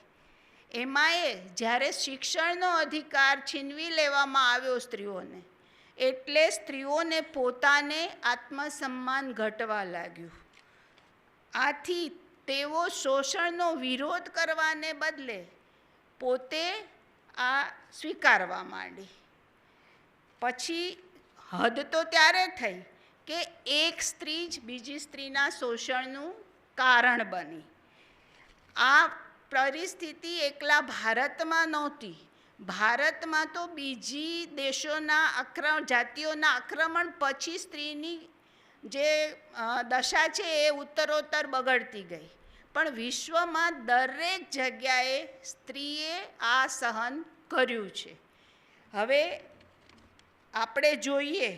એમાંય જ્યારે શિક્ષણનો અધિકાર છીનવી લેવામાં આવ્યો સ્ત્રીઓને, એટલે સ્ત્રીઓને પોતાને આત્મસન્માન ઘટવા લાગ્યું. આથી તેઓ શોષણનો વિરોધ કરવાને બદલે પોતે આ સ્વીકારવા માંડી. પછી હદ તો ત્યારે થઈ કે એક સ્ત્રી જ બીજી સ્ત્રીના શોષણનું કારણ બની. આ પરિસ્થિતિ એકલા ભારતમાં નહોતી. ભારતમાં તો બીજી દેશોના જાતિઓના આક્રમણ પછી સ્ત્રીની જે દશા છે એ ઉત્તરોત્તર બગડતી ગઈ. પણ વિશ્વમાં દરેક જગ્યાએ સ્ત્રીએ આ સહન કર્યું છે. હવે આપણે જોઈએ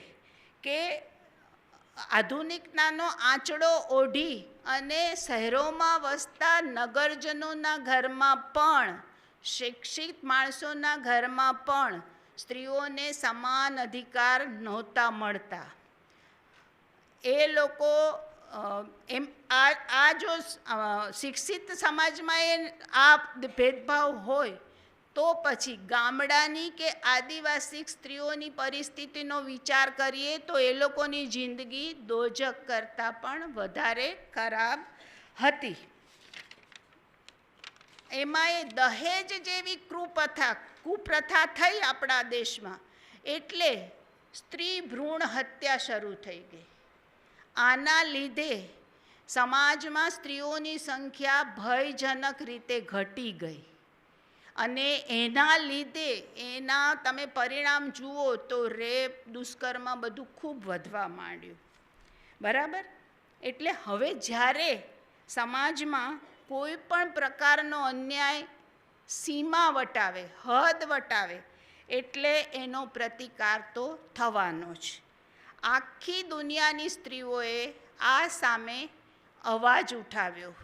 કે આધુનિકતાનો આંચડો ઓઢી અને શહેરોમાં વસતા નગરજનોના ઘરમાં પણ, શિક્ષિત માણસોના ઘરમાં પણ સ્ત્રીઓને સમાન અધિકાર નહોતા મળતા. એ લોકો આ જો શિક્ષિત સમાજમાં આ ભેદભાવ હોય તો પછી ગામડાની કે આદિવાસી સ્ત્રીઓની પરિસ્થિતિનો વિચાર કરીએ તો એ લોકોની જિંદગી દોજક કરતાં પણ વધારે ખરાબ હતી. એમાંય દહેજ જેવી કુપ્રથા થઈ આપણા દેશમાં એટલે સ્ત્રી ભ્રૂણ હત્યા શરૂ થઈ ગઈ. આના લીધે સમાજમાં સ્ત્રીઓની સંખ્યા ભયજનક રીતે ઘટી ગઈ અને એના લીધે તમે પરિણામ જુઓ તો રેપ, દુષ્કર્મ બધું ખૂબ વધવા માંડ્યું. બરાબર? એટલે હવે જ્યારે સમાજમાં કોઈ પણ પ્રકારનો અન્યાય સીમા વટાવે, હદ વટાવે એટલે એનો પ્રતિકાર તો થવાનો જ. આખી દુનિયાની સ્ત્રીઓએ આ સામે અવાજ ઉઠાવ્યો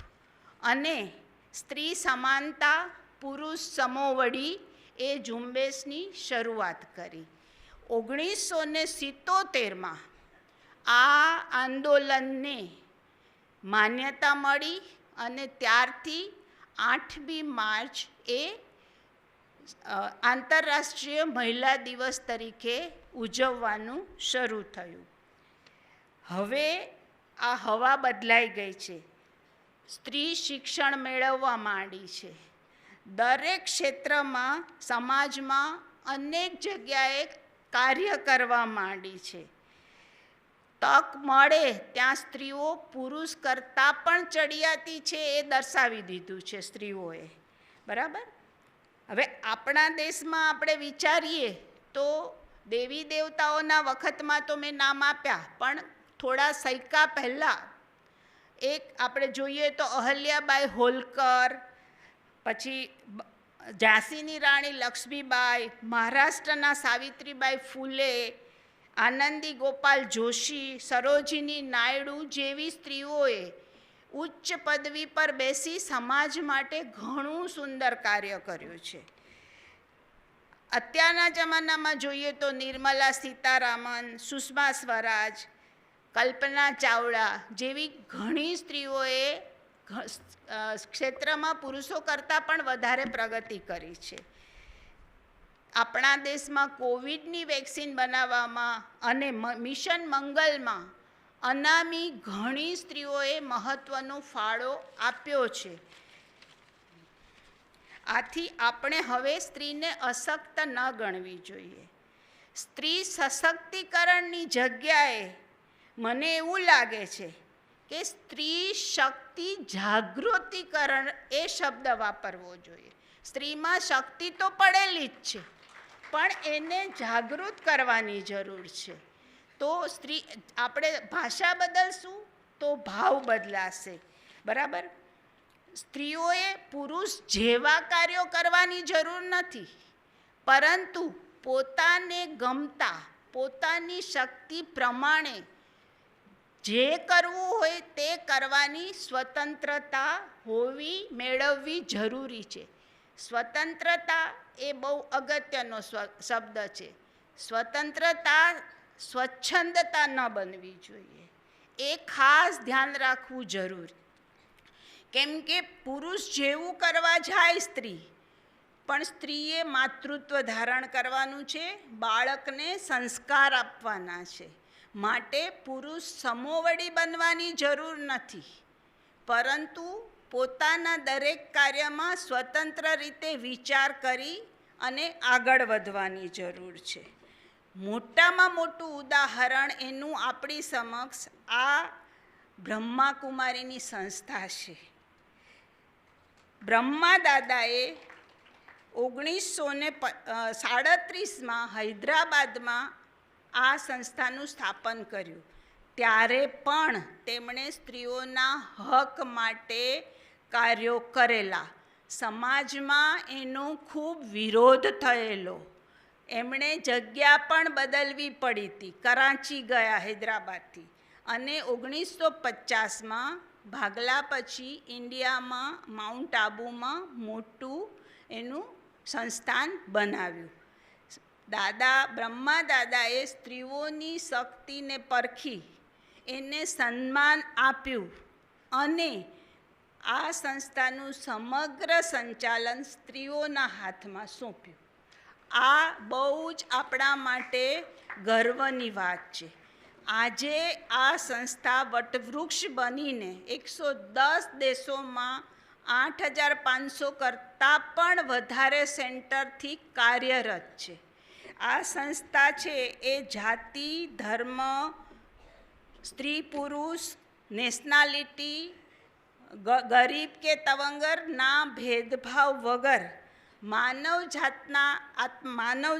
અને સ્ત્રી સમાનતા પુરુષ સમોવડી એ ઝુંબેશની શરૂઆત કરી. 1977માં આ આંદોલનને માન્યતા મળી અને ત્યારથી 8મી માર્ચ એ આંતરરાષ્ટ્રીય મહિલા દિવસ તરીકે ઉજવવાનું શરૂ થયું. હવે આ હવા બદલાઈ ગઈ છે. સ્ત્રી શિક્ષણ મેળવવા માંડી છે. દરેક ક્ષેત્રમાં સમાજમાં અનેક જગ્યાએ કાર્ય કરવા માંડી છે. તક મળે ત્યાં સ્ત્રીઓ પુરુષ કરતાં પણ ચડિયાતી છે એ દર્શાવી દીધું છે સ્ત્રીઓએ. બરાબર. હવે આપણા દેશમાં આપણે વિચારીએ તો દેવી દેવતાઓના વખતમાં તો મેં નામ આપ્યા, પણ થોડા સૈકા પહેલાં એક આપણે જોઈએ તો અહલ્યાબાઈ હોલકર, પછી ઝાંસીની રાણી લક્ષ્મીબાઈ, મહારાષ્ટ્રના સાવિત્રીબાઈ ફૂલે, આનંદી ગોપાલ જોશી, સરોજિની નાયડુ જેવી સ્ત્રીઓએ ઉચ્ચ પદવી પર બેસી સમાજ માટે ઘણું સુંદર કાર્ય કર્યું છે. અત્યારના જમાનામાં જોઈએ તો નિર્મલા સીતારામન, સુષ્મા સ્વરાજ, કલ્પના ચાવડા જેવી ઘણી સ્ત્રીઓએ ક્ષેત્રમાં પુરુષો કરતાં પણ વધારે પ્રગતિ કરી છે. આપણા દેશમાં કોવિડની વેક્સિન બનાવવામાં અને મિશન મંગલમાં અનામી ઘણી સ્ત્રીઓએ મહત્ત્વનો ફાળો આપ્યો છે. આથી આપણે હવે સ્ત્રીને અશક્ત ન ગણવી જોઈએ. સ્ત્રી સશક્તિકરણની જગ્યાએ મને એવું લાગે છે કે સ્ત્રી શક્તિ જાગૃતિકરણ એ શબ્દ વાપરવો જોઈએ. સ્ત્રીમાં શક્તિ તો પડેલી જ છે, પણ એને જાગૃત કરવાની જરૂર છે. તો સ્ત્રી આપણે ભાષા બદલશું તો ભાવ બદલાશે. બરાબર. સ્ત્રીઓએ પુરુષ જેવા કાર્યો કરવાની જરૂર નથી, પરંતુ પોતાને ગમતા પોતાની શક્તિ પ્રમાણે જે કરવું હોય તે કરવાની સ્વતંત્રતા મેળવવી જરૂરી છે. સ્વતંત્રતા એ બહુ અગત્યનો શબ્દ છે. સ્વતંત્રતા સ્વચ્છંદતા ન બનવી જોઈએ. એ ખાસ ધ્યાન રાખવું જરૂરી. કેમ કે પુરુષ જેવું કરવા જાય સ્ત્રી, પણ સ્ત્રીએ માતૃત્વ ધારણ કરવાનું છે, બાળકને સંસ્કાર આપવાના છે. માટે પુરુષ સમોવડી બનવાની જરૂર નથી, પરંતુ પોતાના દરેક કાર્યમાં સ્વતંત્ર રીતે વિચાર કરી અને આગળ વધવાની જરૂર છે. મોટામાં મોટું ઉદાહરણ એનું આપણી સમક્ષ આ બ્રહ્માકુમારીની સંસ્થા છે. બ્રહ્મા દાદાએ 1937માં હૈદરાબાદમાં આ સંસ્થાનું સ્થાપન કર્યું. ત્યારે પણ તેમણે સ્ત્રીઓના હક માટે કાર્યો કરેલા. સમાજમાં એનો ખૂબ વિરોધ થયેલો. એમણે જગ્યા પણ બદલવી પડી હતી. કરાચી ગયા હૈદરાબાદથી, અને 1950માં ભાગલા પછી ઇન્ડિયામાં માઉન્ટ આબુમાં મોટું એનું સંસ્થાન બનાવ્યું. બ્રહ્મા દાદાએ સ્ત્રીઓની શક્તિને પરખી એને સન્માન આપ્યું અને આ સંસ્થાનું સમગ્ર સંચાલન સ્ત્રીઓના હાથમાં સોંપ્યું. આ બહુ જ આપણા માટે ગર્વની વાત છે. આજે આ સંસ્થા વટવૃક્ષ બનીને 110 દેશોમાં 8500 કરતાં પણ વધારે સેન્ટરથી કાર્યરત છે. આ સંસ્થા છે એ જાતિ, ધર્મ, સ્ત્રી પુરુષ, નેશનાલિટી, ગરીબ કે તવંગરના ભેદભાવ વગર માનવ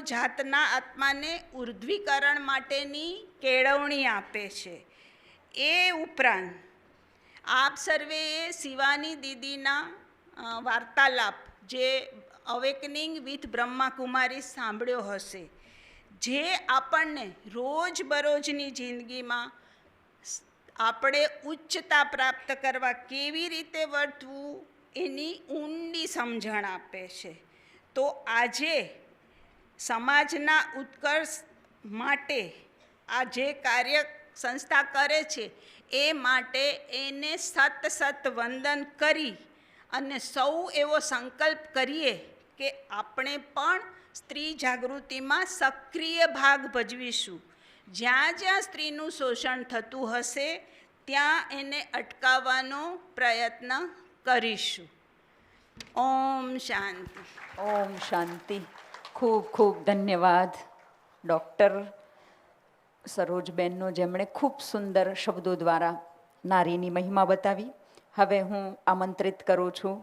જાતના આત્માને ઉર્ધ્વીકરણ માટેની કેળવણી આપે છે. એ ઉપરાંત આપ સર્વેએ શિવાની દીદીના વાર્તાલાપ જે અવેકનિંગ વિથ બ્રહ્માકુમારી સાંભળ્યો હશે. જે આપણને રોજબરોજની જિંદગીમાં આપણે ઉચ્ચતા પ્રાપ્ત કરવા કેવી રીતે વર્તવું એની ઊંડી સમજણ આપે છે. તો આજે સમાજના ઉત્કર્ષ માટે આ જે કાર્ય સંસ્થા કરે છે એ માટે એને સત વંદન કરી અને સૌ એવો સંકલ્પ કરીએ કે આપણે પણ સ્ત્રી જાગૃતિમાં સક્રિય ભાગ ભજવીશું. જ્યાં જ્યાં સ્ત્રીનું શોષણ થતું હશે ત્યાં એને અટકાવવાનો પ્રયત્ન કરીશું. ઓમ શાંતિ. ઓમ શાંતિ. ખૂબ ખૂબ ધન્યવાદ ડૉક્ટર સરોજબેનનો, જેમણે ખૂબ સુંદર શબ્દો દ્વારા નારીની મહિમા બતાવી. હવે હું આમંત્રિત કરું છું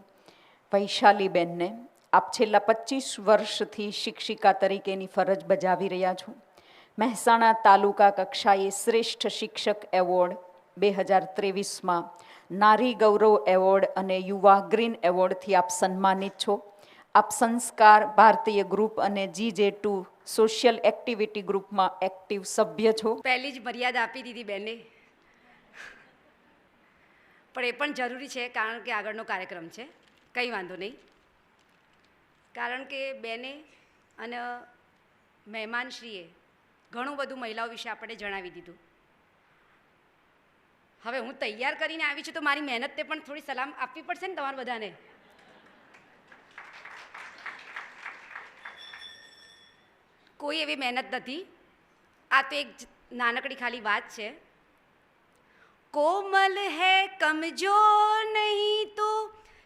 વૈશાલીબેનને. આપ છેલ્લા 25 વર્ષથી શિક્ષિકા તરીકેની ફરજ બજાવી રહ્યા છો. મહેસાણા તાલુકા કક્ષાએ શ્રેષ્ઠ શિક્ષક એવોર્ડ 2023માં નારી ગૌરવ એવોર્ડ અને યુવા ગ્રીન એવોર્ડથી આપ સન્માનિત છો. આપ સંસ્કાર ભારતીય ગ્રુપ અને GJ2 સોશિયલ એક્ટિવિટી ગ્રુપમાં એક્ટિવ સભ્ય છો. પહેલી જ મર્યાદા આપી દીધી બેને, પણ એ પણ જરૂરી છે કારણ કે આગળનો કાર્યક્રમ છે. કંઈ વાંધો નહીં, કારણ કે બેને અને મહેમાનશ્રીએ ઘણું બધું મહિલાઓ વિશે આપણે જણાવી દીધું. હવે હું તૈયાર કરીને આવી છું તો મારી મહેનતને પણ થોડી સલામ આપવી પડશે ને તમારે બધાને. કોઈ એવી મહેનત નથી, આ તો એક નાનકડી ખાલી વાત છે. कोमल है कमजोर नहीं तो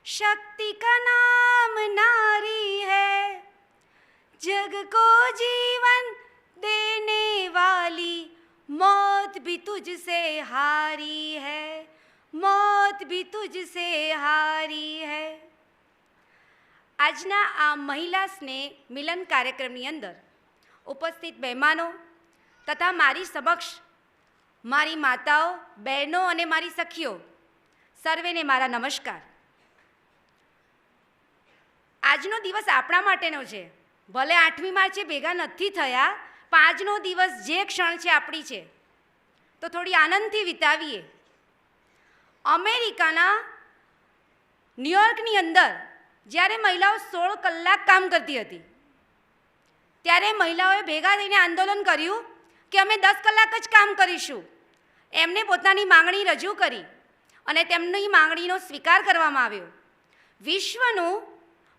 शक्ति का नाम नारी है, जग को जीवन देने वाली मौत भी तुझसे हारी है, मौत भी तुझसे हारी है. આજના આ મહિલા સ્નેહ મિલન કાર્યક્રમની અંદર ઉપસ્થિત મહેમાનો તથા મારી સમક્ષ મારી માતાઓ, બહેનો અને મારી સખીઓ, સર્વેને મારા નમસ્કાર. આજનો દિવસ આપણા માટેનો છે. ભલે 8મી માર્ચે ભેગા નથી થયા, પણ આજનો દિવસ જે ક્ષણ છે આપણી છે, તો થોડી આનંદથી વિતાવીએ. અમેરિકાના ન્યુયોર્કની અંદર જ્યારે મહિલાઓ 16 કલાક કામ કરતી હતી, ત્યારે મહિલાઓએ ભેગા થઈને આંદોલન કર્યું કે અમે 10 કલાક જ કામ કરીશું. એમને પોતાની માંગણી રજૂ કરી અને તેમની માંગણીનો સ્વીકાર કરવામાં આવ્યો. વિશ્વનું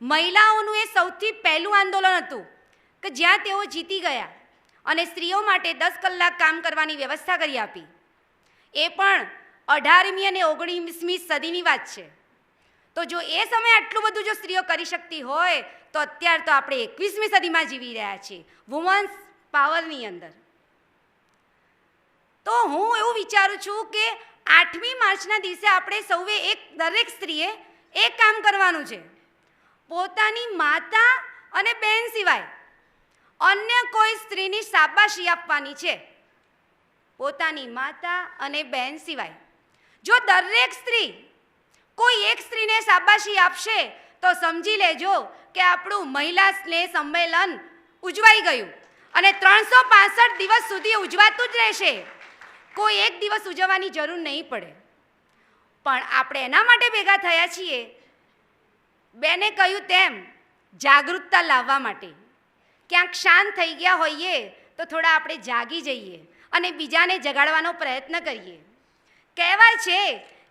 મહિલાઓનું એ સૌથી પહેલું આંદોલન હતું કે જ્યાં તેઓ જીતી ગયા અને સ્ત્રીઓ માટે 10 કલાક કામ કરવાની વ્યવસ્થા કરી આપી. એ પણ 18મી અને 19મી સદીની વાત છે. તો જો એ સમયે આટલું બધું જો સ્ત્રીઓ કરી શકતી હોય તો અત્યારે તો આપણે 21મી સદીમાં જીવી રહ્યા છીએ, વુમન્સ પાવરની અંદર. તો હું એવું વિચારું છું કે 8મી માર્ચના દિવસે આપણે સૌએ દરેક સ્ત્રીએ એક કામ કરવાનું છે. પોતાની માતા અને બહેન સિવાય અન્ય કોઈ સ્ત્રીની શાબાશી આપવાની છે. પોતાની માતા અને બહેન સિવાય જો દરેક સ્ત્રી કોઈ એક સ્ત્રીને શાબાશી આપશે તો સમજી લેજો કે આપણું મહિલા સ્નેહ સંમેલન ઉજવાઈ ગયું અને 365 દિવસ સુધી ઉજવાતું જ રહેશે. કોઈ એક દિવસ ઉજવવાની જરૂર નહીં પડે. પણ આપણે એના માટે ભેગા થયા છીએ, બેને કહ્યું તેમ જાગૃતતા લાવવા માટે. ક્યાંક શાંત થઈ ગયા હોઈએ તો થોડા આપણે જાગી જઈએ અને બીજાને જગાડવાનો પ્રયત્ન કરીએ. કહેવાય છે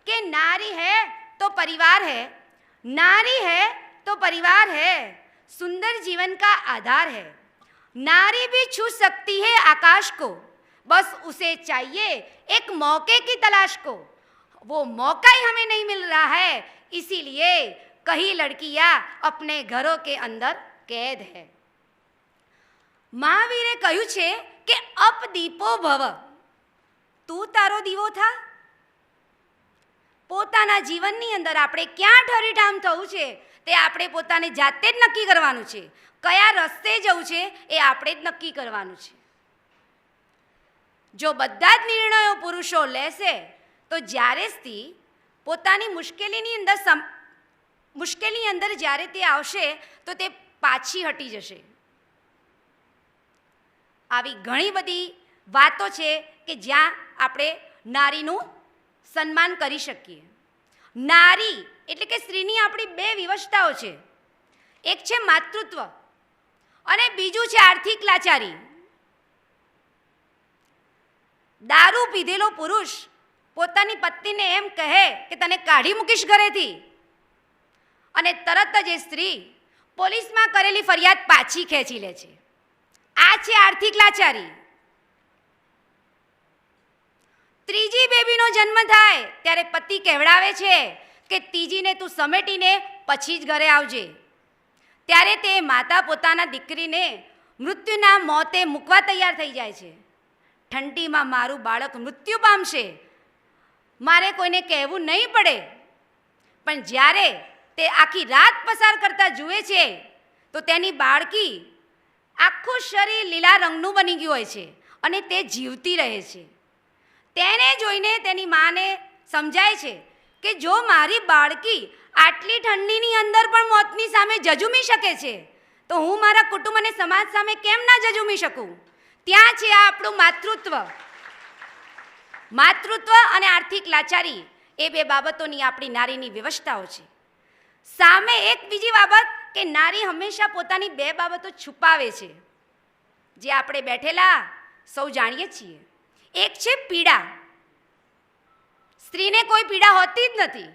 કે નારી હૈ तो परिवार है, नारी है तो परिवार है, सुंदर जीवन का आधार है. नारी भी छू सकती है आकाश को, बस उसे चाहिए एक मौके की तलाश को. वो मौका ही हमें नहीं मिल रहा है, इसीलिए कई लड़कियां अपने घरों के अंदर कैद है. મહાવીરે કહ્યું છે કે અપ દીપો ભવ, તું તારો દીવો થા. પોતાના જીવનની અંદર આપણે ક્યાં ઠરીઠામ થવું છે તે આપણે પોતાને જાતે જ નક્કી કરવાનું છે. કયા રસ્તે જવું છે એ આપણે જ નક્કી કરવાનું છે. જો બધા જ નિર્ણયો પુરુષો લેશે તો જ્યારે સ્ત્રી પોતાની મુશ્કેલીની અંદર જ્યારે તે આવશે તો તે પાછી હટી જશે. આવી ઘણી બધી વાતો છે કે જ્યાં આપણે નારીનું સન્માન કરી શકીએ. નારી એટલે કે સ્ત્રીની આપણી બે વિવશતાઓ છે. એક છે માતૃત્વ અને બીજું છે આર્થિક લાચારી. દારૂ પીધેલો પુરુષ પોતાની પત્નીને એમ કહે કે તને કાઢી મૂકીશ ઘરેથી, અને તરત જ એ સ્ત્રી પોલીસમાં કરેલી ફરિયાદ પાછી ખેંચી લે છે. આ છે આર્થિક લાચારી. ત્રીજી બેબીનો જન્મ થાય ત્યારે પતિ કહેવડાવે છે કે ત્રીજીને તું સમેટીને પછી જ ઘરે આવજે. ત્યારે તે માતા પોતાના દીકરીને મૃત્યુના મોતે મૂકવા તૈયાર થઈ જાય છે. ઠંડીમાં મારું બાળક મૃત્યુ પામશે, મારે કોઈને કહેવું નહીં પડે. પણ જ્યારે તે આખી રાત પસાર કરતા જુએ છે તો તેની બાળકી આખું શરીર લીલા રંગનું બની ગયું હોય છે અને તે જીવતી રહે છે. તેને જોઈને તેની માને સમજાય છે કે જો મારી બાળકી આટલી ઠંડીની અંદર પણ મોતની સામે જજુમી શકે છે તો હું મારા કુટુંબ અને સમાજ સામે કેમ ના જજુમી શકું. ત્યાં છે આ આપણું માતૃત્વ. માતૃત્વ અને આર્થિક લાચારી એ બે બાબતોની આપણી નારીની વ્યવસ્થાઓ છે. સામે એક બીજી બાબત કે નારી હંમેશા પોતાની બે બાબતો છુપાવે છે, જે આપણે બેઠેલા સૌ જાણીએ છીએ. એક છે પીડા. સ્ત્રીને કોઈ પીડા હોતી જ નથી,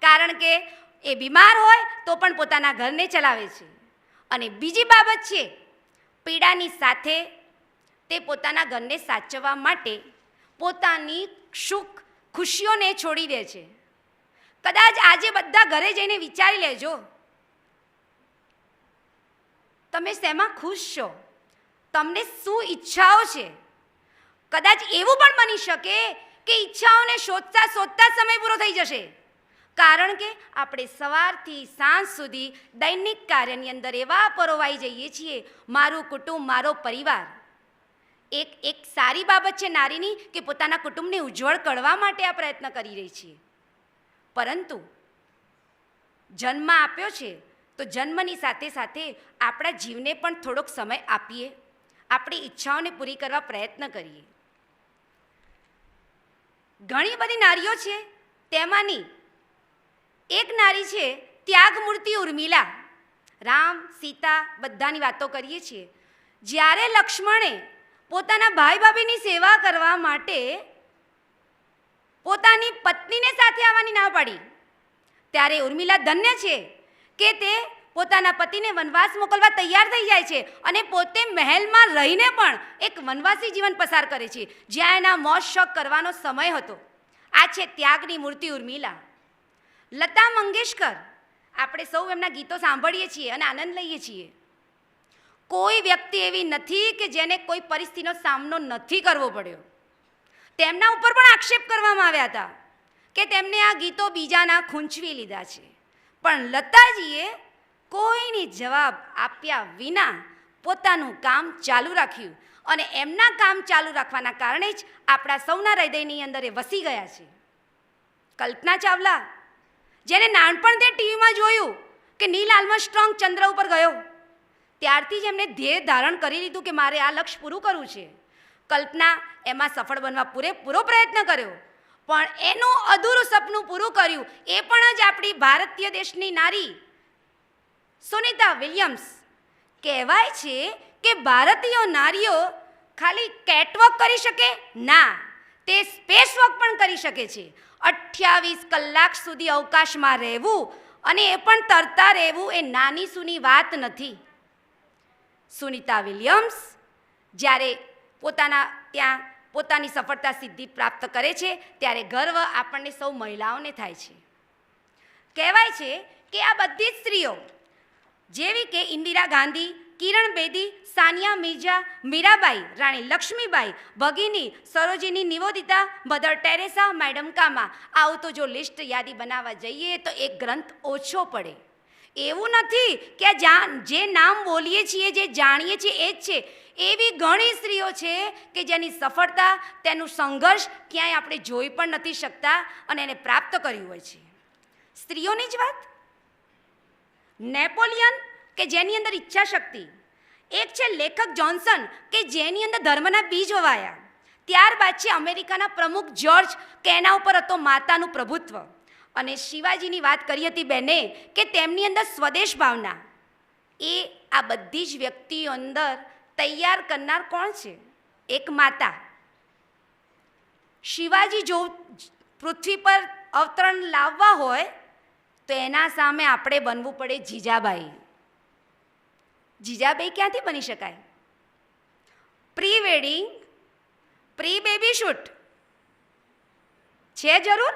કારણ કે એ બીમાર હોય તો પણ પોતાના ઘરને ચલાવે છે. અને બીજી બાબત છે પીડાની સાથે તે પોતાના ઘરને સાચવવા માટે પોતાની સુખ ખુશીઓને છોડી દે છે. કદાચ આજે બધા ઘરે જઈને વિચારી લેજો, તમે શેમાં ખુશ છો, તમને શું ઈચ્છાઓ છે. કદાચ એવું પણ બની શકે કે ઈચ્છાઓને શોધતા શોધતા સમય પૂરો થઈ જશે, કારણ કે આપણે સવારથી સાંજ સુધી દૈનિક કાર્યની અંદર એવા પરોવાઈ જઈએ છીએ, મારું કુટુંબ, મારો પરિવાર. એક સારી બાબત છે નારીની કે પોતાના કુટુંબને ઉજ્જવળ કરવા માટે આ પ્રયત્ન કરી રહી છીએ. પરંતુ જન્મ આપ્યો છે તો જન્મની સાથે સાથે આપણા જીવને પણ થોડોક સમય આપીએ, આપણી ઈચ્છાઓને પૂરી કરવા પ્રયત્ન કરીએ. ઘણી બધી નારીઓ છે, તેમાંની એક નારી છે ત્યાગમૂર્તિ ઉર્મિલા. રામ, સીતા બધાની વાતો કરીએ છીએ. જ્યારે લક્ષ્મણે પોતાના ભાઈ ભાભીની સેવા કરવા માટે પોતાની પત્નીને સાથે આવવાની ના પાડી, ત્યારે ઉર્મિલા ધન્ય છે કે તે પોતાના પતિને વનવાસ મોકલવા તૈયાર થઈ જાય છે અને પોતે મહેલમાં રહીને પણ એક વનવાસી જીવન પસાર કરે છે, જ્યાં એના મોજ શોખ કરવાનો સમય હતો. આ છે ત્યાગની મૂર્તિ ઉર્મિલા. લતા મંગેશકર, આપણે સૌ એમના ગીતો સાંભળીએ છીએ અને આનંદ લઈએ છીએ. કોઈ વ્યક્તિ એવી નથી કે જેને કોઈ પરિસ્થિતિનો સામનો નથી કરવો પડ્યો. તેમના ઉપર પણ આક્ષેપ કરવામાં આવ્યા હતા કે તેમને આ ગીતો બીજાના ખૂંચવી લીધા છે, પણ લતાજીએ કોઈની જવાબ આપ્યા વિના પોતાનું કામ ચાલુ રાખ્યું અને એમના કામ ચાલુ રાખવાના કારણે જ આપણા સૌના હૃદયની અંદર એ વસી ગયા છે. કલ્પના ચાવલા, જેને નાનપણથી ટીવીમાં જોયું કે નીલ આર્મસ્ટ્રોંગ ચંદ્ર ઉપર ગયો, ત્યારથી જ એમને ધ્યેય ધારણ કરી લીધું કે મારે આ લક્ષ્ય પૂરું કરવું છે. કલ્પના એમાં સફળ બનવા પૂરેપૂરો પ્રયત્ન કર્યો, પણ એનું અધૂરું સપનું પૂરું કર્યું એ પણ જ આપણી ભારતીય દેશની નારી સુનિતા વિલિયમ્સ. કહેવાય છે કે ભારતીય નારીઓ ખાલી કેટવોક કરી શકે ના, તે સ્પેસ વોક પણ કરી શકે છે. 28 કલાક સુધી અવકાશમાં રહેવું અને એ પણ તરતા રહેવું એ નાની સૂની વાત નથી. સુનિતા વિલિયમ્સ જ્યારે ત્યાં પોતાની સફળતા સિદ્ધિ પ્રાપ્ત કરે છે ત્યારે ગર્વ આપણને સૌ મહિલાઓને થાય છે. કહેવાય છે કે આ બધી જ સ્ત્રીઓ જેવી કે Indira Gandhi, Kiran Bedi, Sania Mirza, Mirabai, Rani Lakshmibai, Bhagini, Sarojini Nivedita, Mother Teresa, madam Cama, આવું તો જો લિસ્ટ યાદી બનાવવા જઈએ તો એક ગ્રંથ ઓછો પડે. એવું નથી કે જે નામ બોલીએ છીએ, જે જાણીએ છીએ એ જ છે. એવી ઘણી સ્ત્રીઓ છે કે જેની સફળતા, તેનું સંઘર્ષ ક્યાંય આપણે જોઈ પણ નથી શકતા અને એને પ્રાપ્ત કર્યું હોય છે. સ્ત્રીઓની જ વાત, નેપોલિયન કે જેની અંદર ઈચ્છા શક્તિ, એક છે લેખક જોન્સન કે જેની અંદર ધર્મના બીજ વવાયા. ત્યારબાદ છે અમેરિકાના પ્રમુખ જ્યોર્જ કે એના ઉપર હતો માતાનું પ્રભુત્વ. અને શિવાજીની વાત કરી હતી બેને કે તેમની અંદર સ્વદેશ ભાવના. એ આ બધી જ વ્યક્તિઓ અંદર તૈયાર કરનાર કોણ છે? એક માતા. શિવાજી જો પૃથ્વી પર અવતરણ લાવવા હોય તો એના સામે આપણે બનવું પડે જીજાબાઈ. જીજાબાઈ ક્યાંથી બની શકાય? Pre wedding, pre baby shoot છે જરૂર?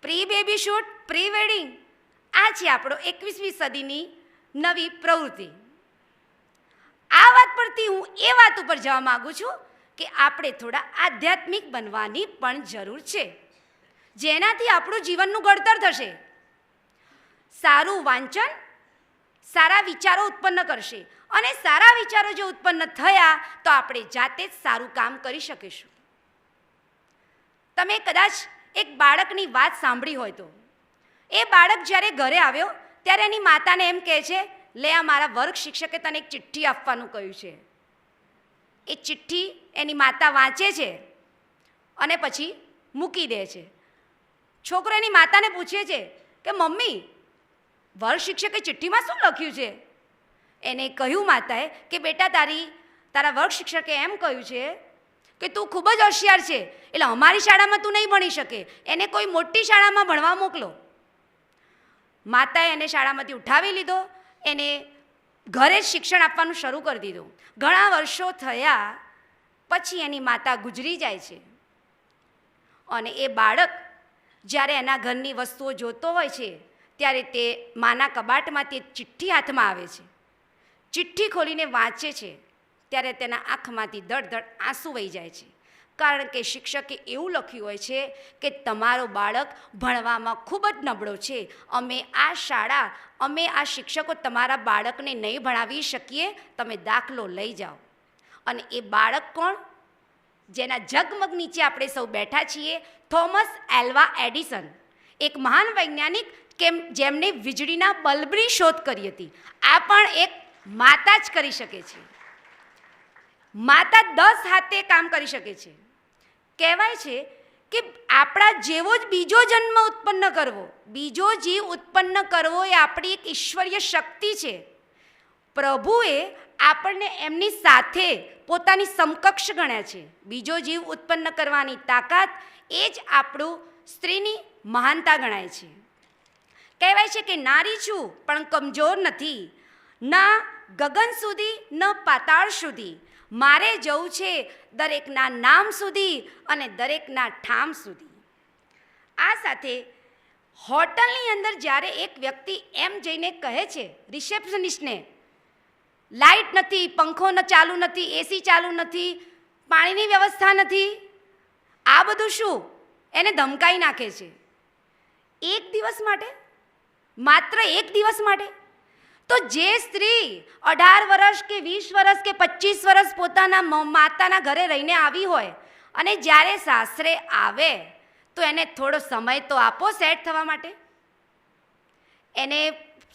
Pre baby shoot, pre wedding, આ છે આપણો 21મી સદીની નવી પ્રવૃત્તિ. આ વાત પરથી હું એ વાત ઉપર જવા માગું છું કે આપણે થોડા આધ્યાત્મિક બનવાની પણ જરૂર છે, જેનાથી આપણું જીવનનું ઘડતર થશે. સારું વાંચન સારા વિચારો ઉત્પન્ન કરશે, અને સારા વિચારો જો ઉત્પન્ન થયા તો આપણે જાતે જ સારું કામ કરી શકીશું. તમે કદાચ એક બાળકની વાત સાંભળી હોય તો એ બાળક જ્યારે ઘરે આવ્યો ત્યારે એની માતાને એમ કહે છે, લે આ મારા વર્ગ શિક્ષકે તને એક ચિઠ્ઠી આપવાનું કહ્યું છે. એ ચિઠ્ઠી એની માતા વાંચે છે અને પછી મૂકી દે છે. છોકરો એની માતાને પૂછે છે કે મમ્મી, વર્ગ શિક્ષકે ચિઠ્ઠીમાં શું લખ્યું છે? એને કહ્યું માતાએ કે બેટા તારા વર્ગ શિક્ષકે એમ કહ્યું છે કે તું ખૂબ જ હોશિયાર છે, એટલે અમારી શાળામાં તું નહીં ભણી શકે, એને કોઈ મોટી શાળામાં ભણવા મોકલો. માતાએ એને શાળામાંથી ઉઠાવી લીધો, એને ઘરે જ શિક્ષણ આપવાનું શરૂ કરી દીધું. ઘણા વર્ષો થયા પછી એની માતા ગુજરી જાય છે અને એ બાળક જ્યારે એના ઘરની વસ્તુઓ જોતો હોય છે ત્યારે તે માના કબાટમાંથી એક ચિઠ્ઠી હાથમાં આવે છે. ચિઠ્ઠી ખોલીને વાંચે છે ત્યારે તેના આંખમાંથી દડ આંસુ વહી જાય છે, કારણ કે શિક્ષકે એવું લખ્યું હોય છે કે તમારો બાળક ભણવામાં ખૂબ જ નબળો છે, અમે આ શિક્ષકો તમારા બાળકને નહીં ભણાવી શકીએ, તમે દાખલો લઈ જાઓ. અને એ બાળક કોણ? જેના ઝગમગ નીચે આપણે સૌ બેઠા છીએ, થોમસ એલ્વા એડિસન, એક મહાન વૈજ્ઞાનિક કે જેમને વીજળીના બલ્બની શોધ કરી હતી. આ પણ એક માતા જ કરી શકે છે. માતા 10 હાથે કામ કરી શકે છે. કહેવાય છે કે આપણા જેવો જ બીજો જન્મ ઉત્પન્ન કરવો, બીજો જીવ ઉત્પન્ન કરવો એ આપણી એક ઈશ્વરીય શક્તિ છે. પ્રભુએ આપણને એમની સાથે પોતાની સમકક્ષ ગણ્યા છે. બીજો જીવ ઉત્પન્ન કરવાની તાકાત એ જ આપણું સ્ત્રીની મહાનતા ગણાય છે. કહેવાય છે કે નારી છું પણ કમજોર નથી, ના ગગન સુધી ન પાતાળ સુધી, મારે જવું છે દરેકના નામ સુધી અને દરેકના ઠામ સુધી. આ સાથે હોટલની અંદર જ્યારે એક વ્યક્તિ એમ જઈને કહે છે રિસેપ્શનિસ્ટને, લાઇટ નથી, પંખો ચાલુ નથી, એસી ચાલુ નથી, પાણીની વ્યવસ્થા નથી, આ બધું શું? એને ધમકાઈ નાખે છે. એક દિવસ માટે, માત્ર એક દિવસ માટે. તો જે સ્ત્રી 18 વર્ષ કે 20 વર્ષ કે 25 વર્ષ પોતાના માતાના ઘરે રહીને આવી હોય અને જ્યારે સાસરે આવે તો એને થોડો સમય તો આપો સેટ થવા માટે. એને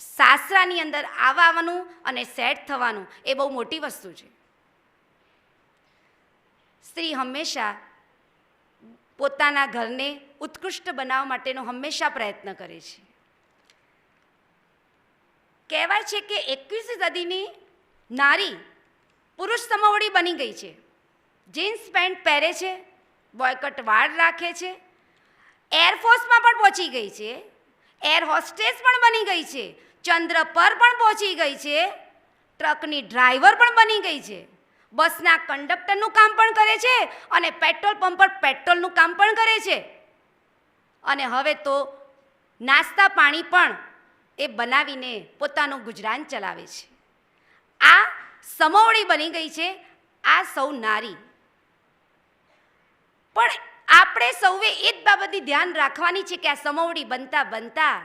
સાસરાની અંદર આવવાનું અને સેટ થવાનું એ બહુ મોટી વસ્તુ છે. સ્ત્રી હંમેશા પોતાના ઘરને ઉત્કૃષ્ટ બનાવવા માટેનો હંમેશા પ્રયત્ન કરે છે. કહેવાય છે કે 21મી સદીની નારી પુરુષ સમોવડી બની ગઈ છે. જીન્સ પેન્ટ પહેરે છે, બોયકટ વાળ રાખે છે, એરફોર્સમાં પણ પહોંચી ગઈ છે, એર હોસ્ટેસ પણ બની ગઈ છે, ચંદ્ર પર પણ પહોંચી ગઈ છે, ટ્રકની ડ્રાઈવર પણ બની ગઈ છે, બસના કંડક્ટરનું કામ પણ કરે છે અને પેટ્રોલ પંપ પર પેટ્રોલનું કામ પણ કરે છે, અને હવે તો નાસ્તા પાણી પણ એ બનાવીને પોતાનું ગુજરાન ચલાવે છે. આ સમોવડી બની ગઈ છે આ સૌ નારી. પણ આપણે સૌએ એ જ બાબતની ધ્યાન રાખવાની છે કે આ સમોવડી બનતા બનતા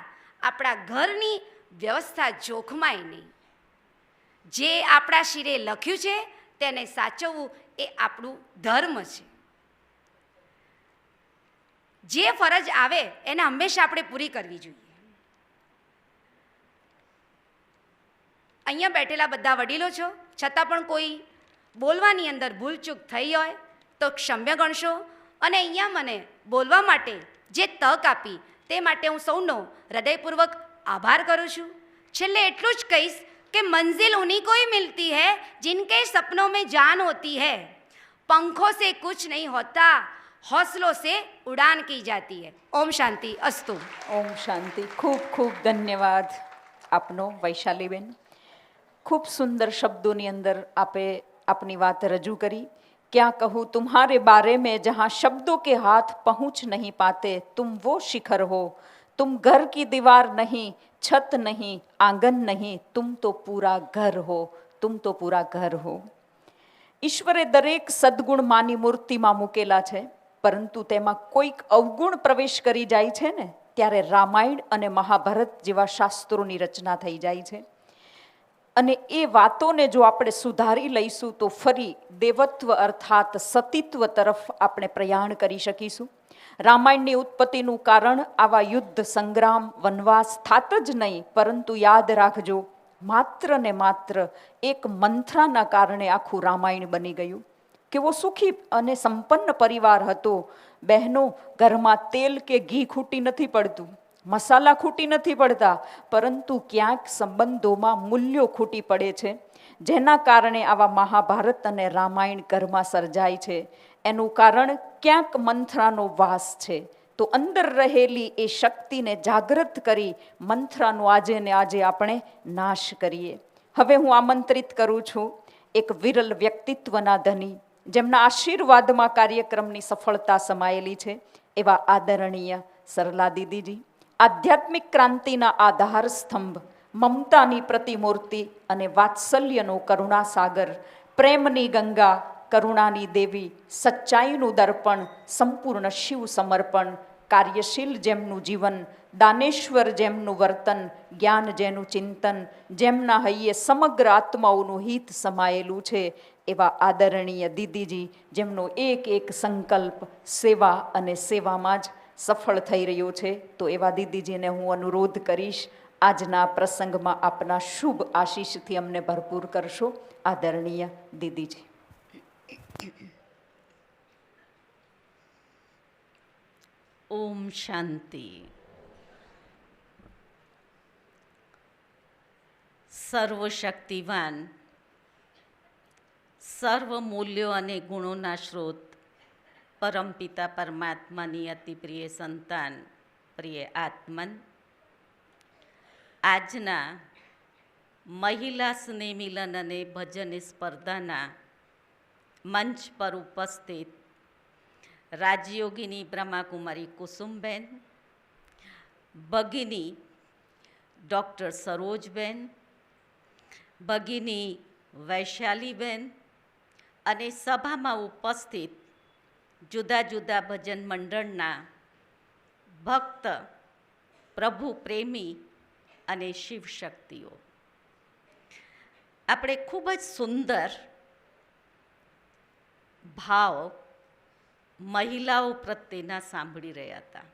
આપણા ઘરની વ્યવસ્થા જોખમાય નહીં. જે આપણા શિરે લખ્યું છે તેને સાચવવું એ આપણું ધર્મ છે. જે ફરજ આવે એને હંમેશા આપણે પૂરી કરવી જોઈએ. અહીંયા બેઠેલા બધા વડીલો છો, છતાં પણ કોઈ બોલવાની અંદર ભૂલચૂક થઈ હોય તો ક્ષમ્ય ગણશો. અને અહીંયા મને બોલવા માટે જે તક આપી તે માટે હું સૌનો હૃદયપૂર્વક આભાર કરું છું. છેલ્લે એટલું જ કહીશ કે મંઝિલ ઉन्हीं को ही मिलती है जिनके सपनों में जान होती है. पंखों से कुछ नहीं होता, हौसलों से उड़ान की जाती है. ओम शांति अस्तु. ઓમ શાંતિ. ખૂબ ખૂબ ધન્યવાદ આપનો વૈશાલીબેન. ખૂબ સુંદર શબ્દોની અંદર આપે આપની વાત રજૂ કરી. क्या कहूँ तुम्हारे बारे में जहाँ शब्दों के हाथ पहुँच नहीं पाते, तुम वो शिखर हो. तुम घर की दीवार नहीं, छत नहीं, आंगन नहीं, तुम तो पूरा घर हो. तुम तो पूरा घर हो. ઈશ્વરે દરેક સદગુણ માની મૂર્તિમાં મૂકેલા છે, પરંતુ તેમાં કોઈક અવગુણ પ્રવેશ કરી જાય છે ને ત્યારે રામાયણ અને મહાભારત જેવા શાસ્ત્રોની રચના થઈ જાય છે. અને એ વાતોને જો આપણે સુધારી લઈશું તો ફરી દેવત્વ અર્થાત સતીત્વ તરફ આપણે પ્રયાણ કરી શકીશું. રામાયણની ઉત્પત્તિનું કારણ આવા યુદ્ધ, સંગ્રામ, વનવાસ થાત જ નહીં, પરંતુ યાદ રાખજો માત્ર ને માત્ર એક મંથરાના કારણે આખું રામાયણ બની ગયું. કેવો સુખી અને સંપન્ન પરિવાર હતો. બહેનો, ઘરમાં તેલ કે ઘી ખૂટી નથી પડતું, મસાલા ખૂટી નથી પડતા, પરંતુ ક્યાંક સંબંધોમાં મૂલ્યો ખૂટી પડે છે, જેના કારણે આવા મહાભારત અને રામાયણ ઘરમાં સર્જાય છે. એનું કારણ ક્યાંક મંથરાનો વાસ છે. તો અંદર રહેલી એ શક્તિને જાગૃત કરી મંથરાનો આજે ને આજે આપણે નાશ કરીએ. હવે હું આમંત્રિત કરું છું એક વિરલ વ્યક્તિત્વના ધની, જેમના આશીર્વાદમાં કાર્યક્રમની સફળતા સમાયેલી છે, એવા આદરણીય સરલા દીદીજી. આધ્યાત્મિક ક્રાંતિના આધાર સ્તંભ, મમતાની પ્રતિમૂર્તિ અને વાત્સલ્યનો કરુણાસાગર, પ્રેમની ગંગા, કરુણાની દેવી, સચ્ચાઈનું દર્પણ, સંપૂર્ણ શિવ સમર્પણ, કાર્યશીલ જેમનું જીવન, દાનેશ્વર જેમનું વર્તન, જ્ઞાન જેનું ચિંતન, જેમના હૈયે સમગ્ર આત્માઓનું હિત સમાયેલું છે, એવા આદરણીય દીદીજી, જેમનો એક એક સંકલ્પ સેવા અને સેવામાં જ સફળ થઈ રહ્યો છે. તો એવા દીદીજીને હું અનુરોધ કરીશ, આજના પ્રસંગમાં આપના શુભ આશીષથી અમને ભરપૂર કરશો. આદરણીય દીદીજી. ઓમ શાંતિ. સર્વશક્તિવાન, સર્વ મૂલ્યો અને ગુણોના સ્ત્રોત, પરમપિતા પરમાત્માની અતિ પ્રિય સંતાન, પ્રિય આત્મન, આજના મહિલા સ્નેહ મિલન અને ભજન સ્પર્ધાના મંચ પર ઉપસ્થિત રાજયોગિની બ્રહ્માકુમારી કુસુમબેન, ભગિની ડૉક્ટર સરોજબેન, ભગિની વૈશાલીબેન અને સભામાં ઉપસ્થિત જુદા જુદા ભજન મંડળના ભક્ત, પ્રભુ પ્રેમી અને શિવશક્તિઓ, આપણે ખૂબ જ સુંદર ભાવ મહિલાઓ પ્રત્યેના સાંભળી રહ્યા હતા.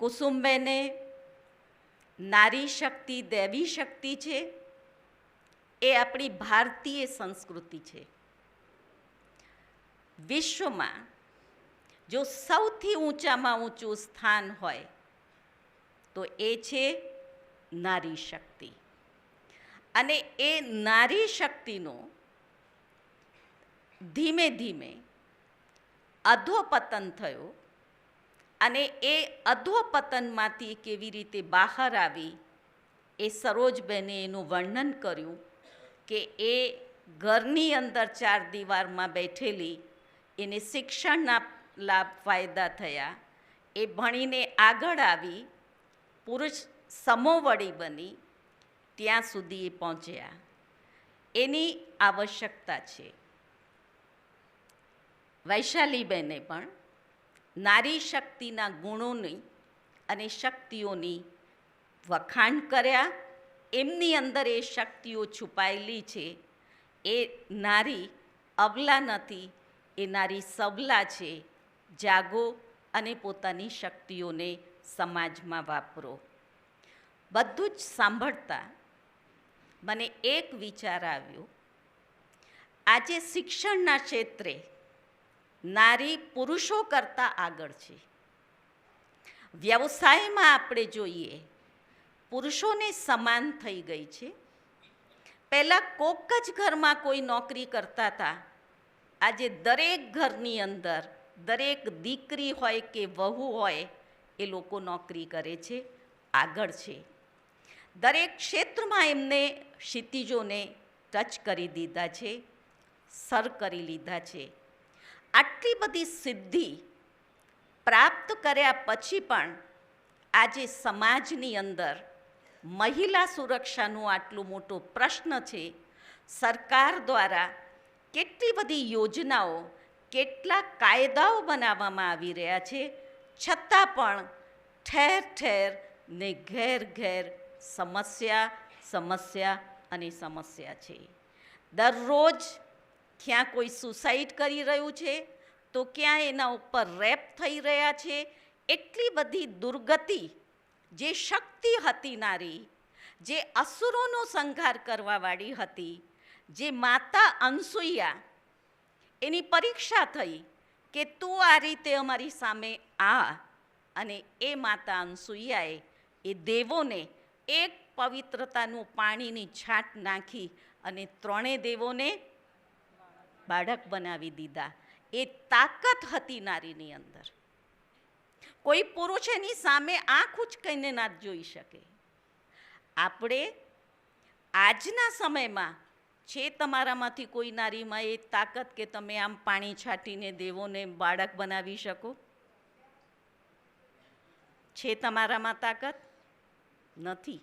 કુસુમબેને નારી શક્તિ, દેવી શક્તિ છે, એ આપણી ભારતીય સંસ્કૃતિ છે. વિશ્વમાં જો સૌથી ઊંચામાં ઊંચું સ્થાન હોય તો એ છે નારી શક્તિ. અને એ નારી શક્તિનો ધીમે ધીમે અધોપતન થયો અને એ અધોપતનમાંથી કેવી રીતે બહાર આવી એ સરોજબેને એનું વર્ણન કર્યું કે એ ઘરની અંદર 4 દીવારમાં બેઠેલી, એને શિક્ષણના લાભ ફાયદા થયા, એ ભણીને આગળ આવી પુરુષ સમોવડી બની, ત્યાં સુધી એ પહોંચ્યા. એની આવશ્યકતા છે. વૈશાલીબેને પણ નારી શક્તિના ગુણોની અને શક્તિઓની વખાણ કર્યા. એમની અંદર એ શક્તિઓ છુપાયેલી છે. એ નારી અબલા નથી, એ નારી સબલા છે. જાગો અને પોતાની શક્તિઓને સમાજમાં વાપરો. બધું જ સાંભળતા મને એક વિચાર આવ્યો, આજે શિક્ષણના ક્ષેત્રે નારી પુરુષો કરતાં આગળ છે. વ્યવસાયમાં આપણે જોઈએ પુરુષોને સમાન થઈ ગઈ છે. પહેલાં કોક જ ઘરમાં કોઈ નોકરી કરતા હતા, આજે દરેક ઘરની અંદર દરેક દીકરી હોય કે વહુ હોય એ લોકો નોકરી કરે છે, આગળ છે. દરેક ક્ષેત્રમાં એમને ક્ષિતિજોને ટચ કરી દીધા છે, સર કરી લીધા છે. આટલી બધી સિદ્ધિ પ્રાપ્ત કર્યા પછી પણ આજે સમાજની અંદર મહિલા સુરક્ષાનું આટલું મોટો પ્રશ્ન છે. સરકાર દ્વારા કેટલી બધી યોજનાઓ, કેટલા કાયદાઓ બનાવવામાં આવી રહ્યા છે, છતાં પણ ઠેર ઠેર ને ઘેર ઘેર સમસ્યા અને સમસ્યા છે. દરરોજ ક્યાં કોઈ સુસાઇડ કરી રહ્યું છે, તો ક્યાં એના ઉપર રેપ થઈ રહ્યા છે. એટલી બધી દુર્ગતિ, જે શક્તિ હતી નારી, જે અસુરોનો સંહાર કરવાવાળી હતી, જે માતા અનસુયા, એની પરીક્ષા થઈ કે તું આ રીતે અમારી સામે આ, અને એ માતા અનસુયાએ એ દેવોને એક પવિત્રતાનું પાણીની છાંટ નાખી અને ત્રણેય દેવોને બાળક બનાવી દીધા. એ તાકાત હતી નારીની અંદર. કોઈ પુરુષ એની સામે આંખ ઉચકીને ના જોઈ શકે. આપણે આજના સમયમાં છે તમારામાંથી કોઈ નારીમાં એ તાકાત કે તમે આમ પાણી છાંટીને દેવોને બાળક બનાવી શકો? છે તમારામાં તાકાત? નથી.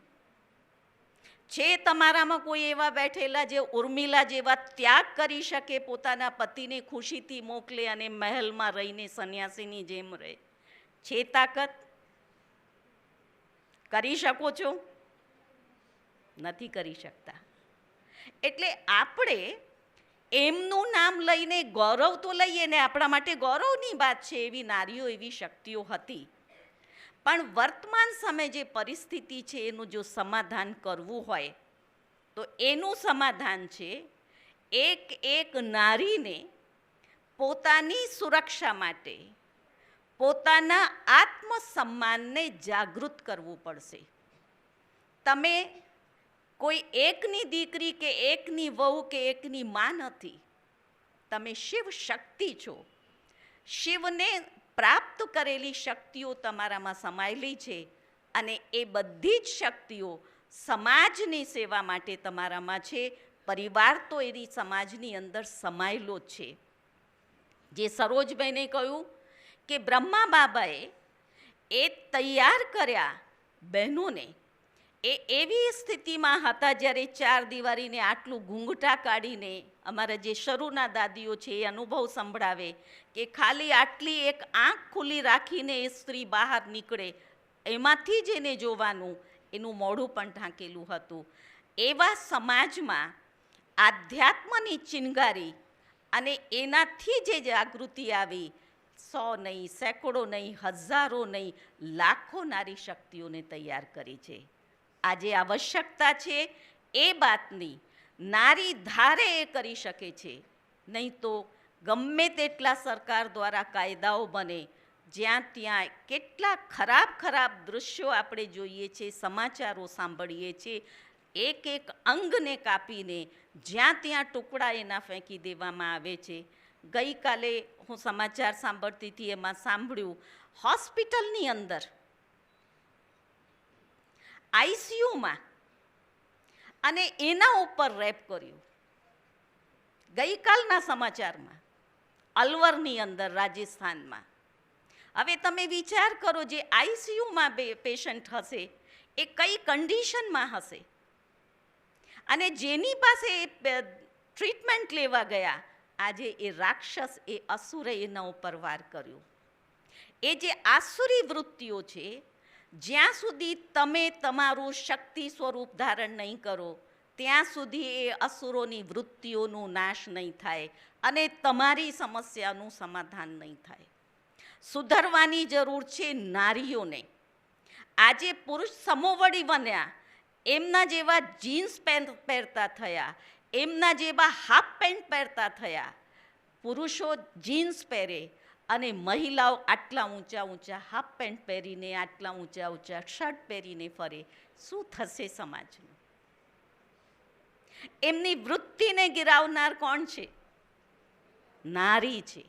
છે તમારામાં કોઈ એવા બેઠેલા જે ઉર્મિલા જેવા ત્યાગ કરી શકે, પોતાના પતિને ખુશીથી મોકલે અને મહેલમાં રહીને સંન્યાસીની જેમ રહે? છે તાકાત? કરી શકો છો? નથી કરી શકતા. એટલે આપણે એમનું નામ લઈને ગૌરવ તો લઈએ ને, આપણા માટે ગૌરવની વાત છે, એવી નારીઓ, એવી શક્તિઓ હતી. પણ વર્તમાન સમય જે પરિસ્થિતિ છે એનું જો સમાધાન કરવું હોય તો એનું સમાધાન છે એક નારીને પોતાની સુરક્ષા માટે પોતાના આત્મસન્માનને જાગૃત કરવું પડશે. તમે કોઈ એકની દીકરી કે એકની વહુ કે એકની માં નથી. તમે શિવ શક્તિ છો. શિવને પ્રાપ્ત કરેલી શક્તિઓ તમારામાં સમાયેલી છે અને એ બધી જ શક્તિઓ સમાજની સેવા માટે તમારામાં છે. પરિવાર તો એની સમાજની અંદર સમાયેલો જ છે. જે સરોજભાઈને કહ્યું કે બ્રહ્મા બાબાએ એ તૈયાર કર્યા બહેનોને, એ એવી સ્થિતિમાં હતા જ્યારે ચાર દિવારીને આટલું ઘૂંઘટા કાઢીને, અમારા જે શરૂના દાદીઓ છે એ અનુભવ સંભળાવે કે ખાલી આટલી એક આંખ ખુલ્લી રાખીને એ સ્ત્રી બહાર નીકળે, એમાંથી જ એને જોવાનું, એનું મોઢું પણ ઢાંકેલું હતું. એવા સમાજમાં આધ્યાત્મની ચિનગારી અને એનાથી જે જાગૃતિ આવી, 100 નહીં, સેંકડો નહીં, હજારો નહીં, લાખો નારી શક્તિઓને તૈયાર કરી છે. આજે આવશ્યકતા છે એ વાતની, નારી ધારે એ કરી શકે છે. નહીં તો ગમે તેટલા સરકાર દ્વારા કાયદાઓ બને, જ્યાં ત્યાં કેટલા ખરાબ ખરાબ દૃશ્યો આપણે જોઈએ છીએ, સમાચારો સાંભળીએ છીએ. એક એક અંગને કાપીને જ્યાં ત્યાં ટુકડા એના ફેંકી દેવામાં આવે છે. ગઈકાલે હું સમાચાર સાંભળતી હતી, એમાં સાંભળ્યું હોસ્પિટલની અંદર આઈસીયુમાં અને એના ઉપર રેપ કર્યું. ગઈકાલના સમાચારમાં અલવરની અંદર રાજસ્થાનમાં. હવે તમે વિચાર કરો, જે આઈસીયુમાં પેશન્ટ હશે એ કઈ કન્ડિશનમાં હશે, અને જેની પાસે ટ્રીટમેન્ટ લેવા ગયા, આજે એ રાક્ષસ, એ અસુરે એના ઉપર વાર કર્યો. એ જે આસુરી વૃત્તિઓ છે, જ્યાં સુધી તમે તમારું શક્તિ સ્વરૂપ ધારણ નહીં કરો, ત્યાં સુધી એ અસુરોની વૃત્તિઓનો નાશ નહીં થાય અને તમારી સમસ્યાનું સમાધાન નહીં થાય. સુધરવાની જરૂર છે નારીઓને. આજે પુરુષ સમોવડી બન્યા, એમના જેવા જીન્સ પેન્ટ પહેરતા થયા, એમના જેવા હાફ પેન્ટ પહેરતા થયા. પુરુષો જીન્સ પહેરે અને મહિલાઓ આટલા ઊંચા ઊંચા હાફ પેન્ટ પહેરીને, આટલા ઊંચા ઊંચા શર્ટ પહેરીને ફરે. શું થશે સમાજનું? એમની વૃત્તિને ગિરાવનાર કોણ છે? નારી છે.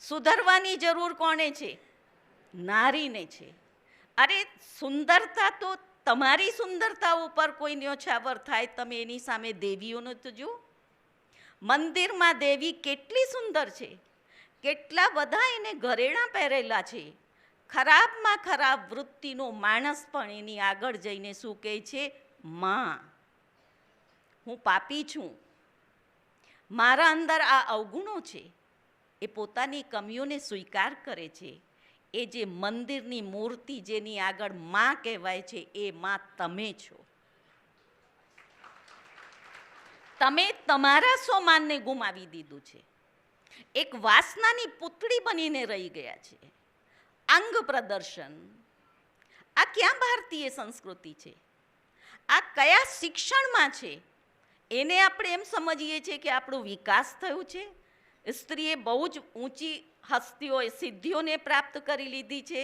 સુધરવાની જરૂર કોને છે? નારીને છે. અરે સુંદરતા તો તમારી સુંદરતા ઉપર કોઈ ન્યોછાવર થાય, તમે એની સામે દેવીઓનો તો જુઓ. મંદિરમાં દેવી કેટલી સુંદર છે, કેટલા બધા એને ઘરેણાં પહેરેલા છે. ખરાબમાં ખરાબ વૃત્તિનો માણસ પણ એની આગળ જઈને શું કહે છે? માં, હું પાપી છું, મારા અંદર આ અવગુણો છે. એ પોતાની કમીઓને સ્વીકાર કરે છે. એ જે મંદિરની મૂર્તિ જેની આગળ માં કહેવાય છે, એ માં તમે છો. તમે તમારા સ્વમાનને ગુમાવી દીધું છે. એક વાસનાની પૂતળી બનીને રહી ગયા છે. અંગ પ્રદર્શન, આ ક્યાં ભારતીય સંસ્કૃતિ છે? આ કયા શિક્ષણમાં છે? એને આપણે એમ સમજીએ છીએ કે આપણો વિકાસ થયો છે. સ્ત્રીએ બહુ જ ઊંચી હસ્તીઓ, સિદ્ધિઓને પ્રાપ્ત કરી લીધી છે.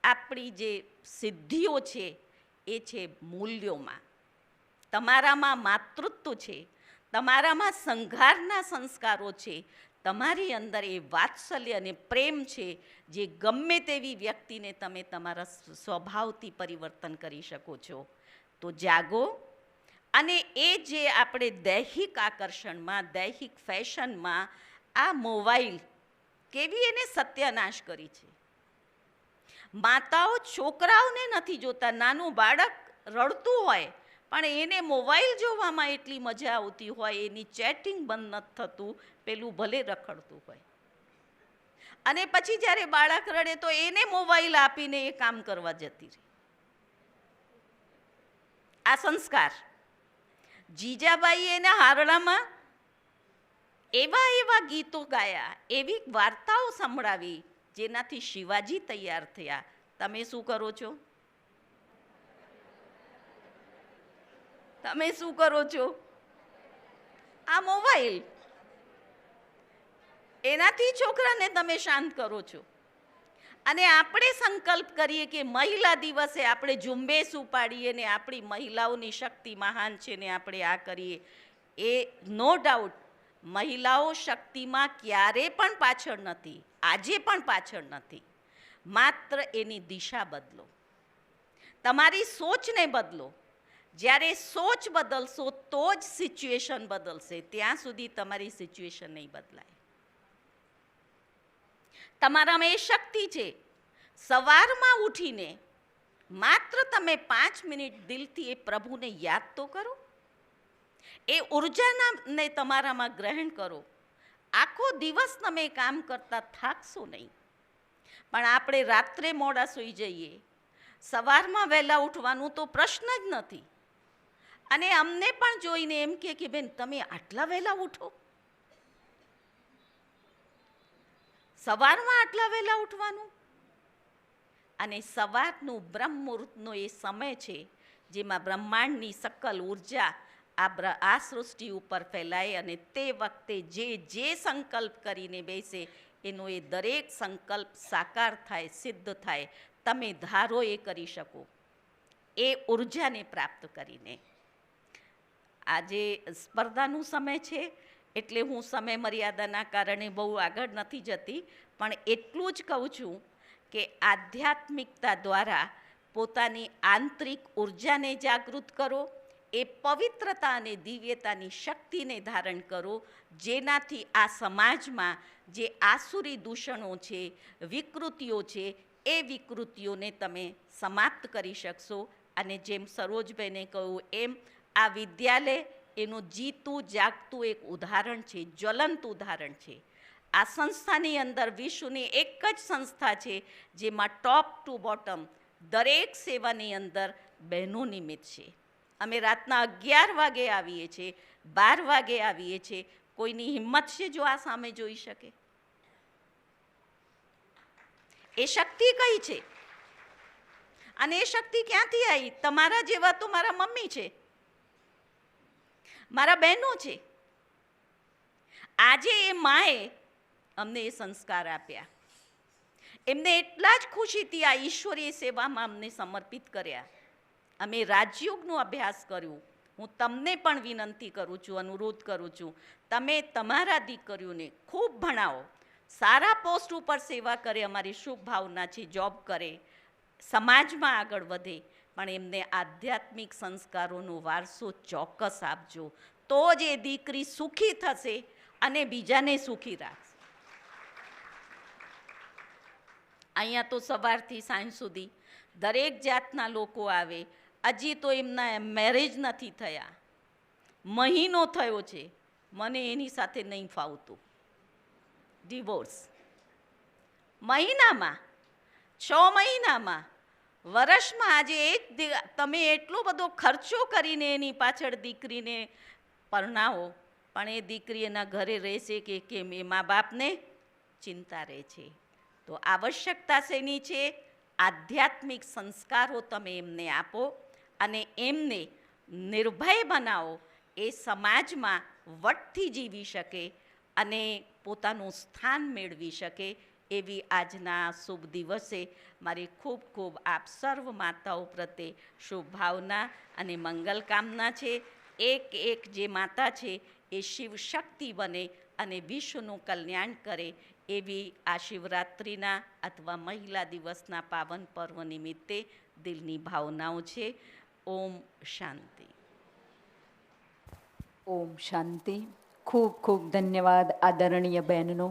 આપણી જે સિદ્ધિઓ છે એ છે મૂલ્યોમાં. તમારામાં માતૃત્વ છે, તમારામાં સંઘારના સંસ્કારો છે, તમારી અંદર એ વાત્સલ્ય અને પ્રેમ છે જે ગમે તેવી વ્યક્તિને તમે તમારા સ્વભાવથી પરિવર્તન કરી શકો છો. તો જાગો. અને એ જે આપણે દૈહિક આકર્ષણમાં, દૈહિક ફેશનમાં આ મોબાઈલ કેવી એને સત્યાનાશ કરી છે. માતાઓ છોકરાઓને નથી જોતા. નાનું બાળક રડતું હોય પણ એને મોબાઈલ જોવામાં એટલી મજા આવતી હોય, એની ચેટિંગ બંધ નથી થતું, પેલું ભલે રખડતું હોય. અને પછી જ્યારે બાળક રડે તો એને મોબાઈલ આપીને એ કામ કરવા જતી રહી. આ સંસ્કાર. જીજાબાઈ એના હારડામાં એવા એવા ગીતો ગાયા, એવી વાર્તાઓ સંભળાવી જેનાથી શિવાજી તૈયાર થયા. તમે શું કરો છો? તમે શું કરો છો? આ મોબાઈલ, એનાથી છોકરાને તમે શાંત કરો છો. અને આપણે સંકલ્પ કરીએ કે મહિલા દિવસે આપણે ઝુંબેશ ઉપાડીએ ને આપણી મહિલાઓની શક્તિ મહાન છે ને આપણે આ કરીએ. એ નો ડાઉટ મહિલાઓ શક્તિમાં ક્યારે પણ પાછળ નથી, આજે પણ પાછળ નથી. માત્ર એની દિશા બદલો, તમારી સોચને બદલો. જ્યારે સોચ બદલશો તો જ સિચ્યુએશન બદલશે. ત્યાં સુધી તમારી સિચ્યુએશન નહીં બદલાય. તમારામાં એ શક્તિ છે. સવારમાં ઉઠીને માત્ર તમે 5 મિનિટ દિલથી એ પ્રભુને યાદ તો કરો. એ ઉર્જાને તમારામાં ગ્રહણ કરો. આખો દિવસ તમે કામ કરતા થાકશો નહીં. પણ આપણે રાત્રે મોડા સૂઈ જઈએ, સવારમાં વહેલા ઉઠવાનું તો પ્રશ્ન જ નથી. અને અમને પણ જોઈને એમ કે બેન તમે આટલા વહેલા ઉઠો, સવારમાં આટલા વહેલા ઉઠવાનું. અને સવારનું બ્રહ્મ મુહૂર્તનો એ સમય છે જેમાં બ્રહ્માંડની સકલ ઉર્જા આ સૃષ્ટિ ઉપર ફેલાય. અને તે વખતે જે સંકલ્પ કરીને બેસે એનો એ દરેક સંકલ્પ સાકાર થાય, સિદ્ધ થાય. તમે ધારો એ કરી શકો એ ઉર્જાને પ્રાપ્ત કરીને. આજે સ્પર્ધાનું સમય છે એટલે હું સમય મર્યાદાના કારણે બહુ આગળ નથી જતી, પણ એટલું જ કહું છું કે આધ્યાત્મિકતા દ્વારા પોતાની આંતરિક ઉર્જાને જાગૃત કરો. એ પવિત્રતા અને દિવ્યતાની શક્તિને ધારણ કરો, જેનાથી આ સમાજમાં જે આસુરી દૂષણો છે, વિકૃતિઓ છે, એ વિકૃતિઓને તમે સમાપ્ત કરી શકશો. અને જેમ સરોજબેને કહ્યું એમ આ વિદ્યાલય એનું જીતું જાગતું એક ઉદાહરણ છે, જ્વલંત ઉદાહરણ છે. આ સંસ્થાની અંદર વિશ્વની એક જ સંસ્થા છે જેમાં ટોપ ટુ બોટમ દરેક સેવાની અંદર બહેનો નિમિત્ત છે. અમે રાતના 11 વાગે આવીએ છીએ, 12 વાગે આવીએ છીએ. કોઈની હિંમત છે જો આ સામે જોઈ શકે? એ શક્તિ કઈ છે? અને એ શક્તિ ક્યાંથી આવી? તમારા જેવા તો મારા મમ્મી છે, મારા બહેનો છે. આજે એ માએ અમને એ સંસ્કાર આપ્યા, એમને એટલા જ ખુશીથી આ ઈશ્વરીય સેવામાં અમને સમર્પિત કર્યા. અમે રાજયોગનો અભ્યાસ કર્યું. હું તમને પણ વિનંતી કરું છું, અનુરોધ કરું છું, તમે તમારા દીકરીઓને ખૂબ ભણાવો, સારા પોસ્ટ ઉપર સેવા કરે, અમારી શુભ ભાવના છે, જોબ કરે, સમાજમાં આગળ વધે, પણ એમને આધ્યાત્મિક સંસ્કારોનો વારસો ચોક્કસ આપજો. તો જ એ દીકરી સુખી થશે અને બીજાને સુખી રાખશે. અહીંયા તો સવારથી સાંજ સુધી દરેક જાતના લોકો આવે. હજી તો એમના મેરેજ નથી થયા, મહિનો થયો છે, મને એની સાથે નહીં ફાવતું, ડિવોર્સ. મહિનામાં, 6 મહિનામાં, વર્ષમાં આજે તમે એટલો બધો ખર્ચો કરીને એની પાછળ દીકરીને પરણાવો, પણ એ દીકરી એના ઘરે રહેશે કે કેમ, એ મા બાપને ચિંતા રહે છે. તો આવશ્યકતા શેની છે? આધ્યાત્મિક સંસ્કારો તમે એમને આપો અને એમને નિર્ભય બનાવો, એ સમાજમાં વટથી જીવી શકે અને પોતાનું સ્થાન મેળવી શકે. એવી આજના શુભ દિવસે મારી ખૂબ ખૂબ આપ સર્વ માતાઓ પ્રત્યે શુભ ભાવના અને મંગલ કામના છે. એક જે માતા છે એ શિવ શક્તિ બને અને વિશ્વનું કલ્યાણ કરે, એવી આ શિવરાત્રિના અથવા મહિલા દિવસના પાવન પર્વ નિમિત્તે દિલની ભાવનાઓ છે. ઓમ શાંતિ. ઓમ શાંતિ. ખૂબ ખૂબ ધન્યવાદ આદરણીય બહેનનો.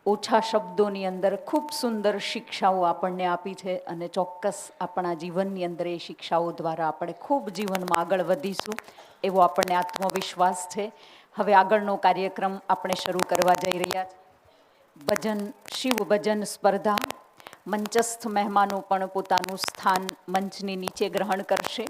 ઓછા શબ્દોની અંદર ખૂબ સુંદર શિક્ષાઓ આપણને આપી છે અને ચોક્કસ આપણા જીવનની અંદર એ શિક્ષાઓ દ્વારા આપણે ખૂબ જીવનમાં આગળ વધીશું એવો આપણને આત્મવિશ્વાસ છે. હવે આગળનો કાર્યક્રમ આપણે શરૂ કરવા જઈ રહ્યા છીએ. ભજન, શિવ ભજન સ્પર્ધા. મંચસ્થ મહેમાનો પણ પોતાનું સ્થાન મંચની નીચે ગ્રહણ કરશે.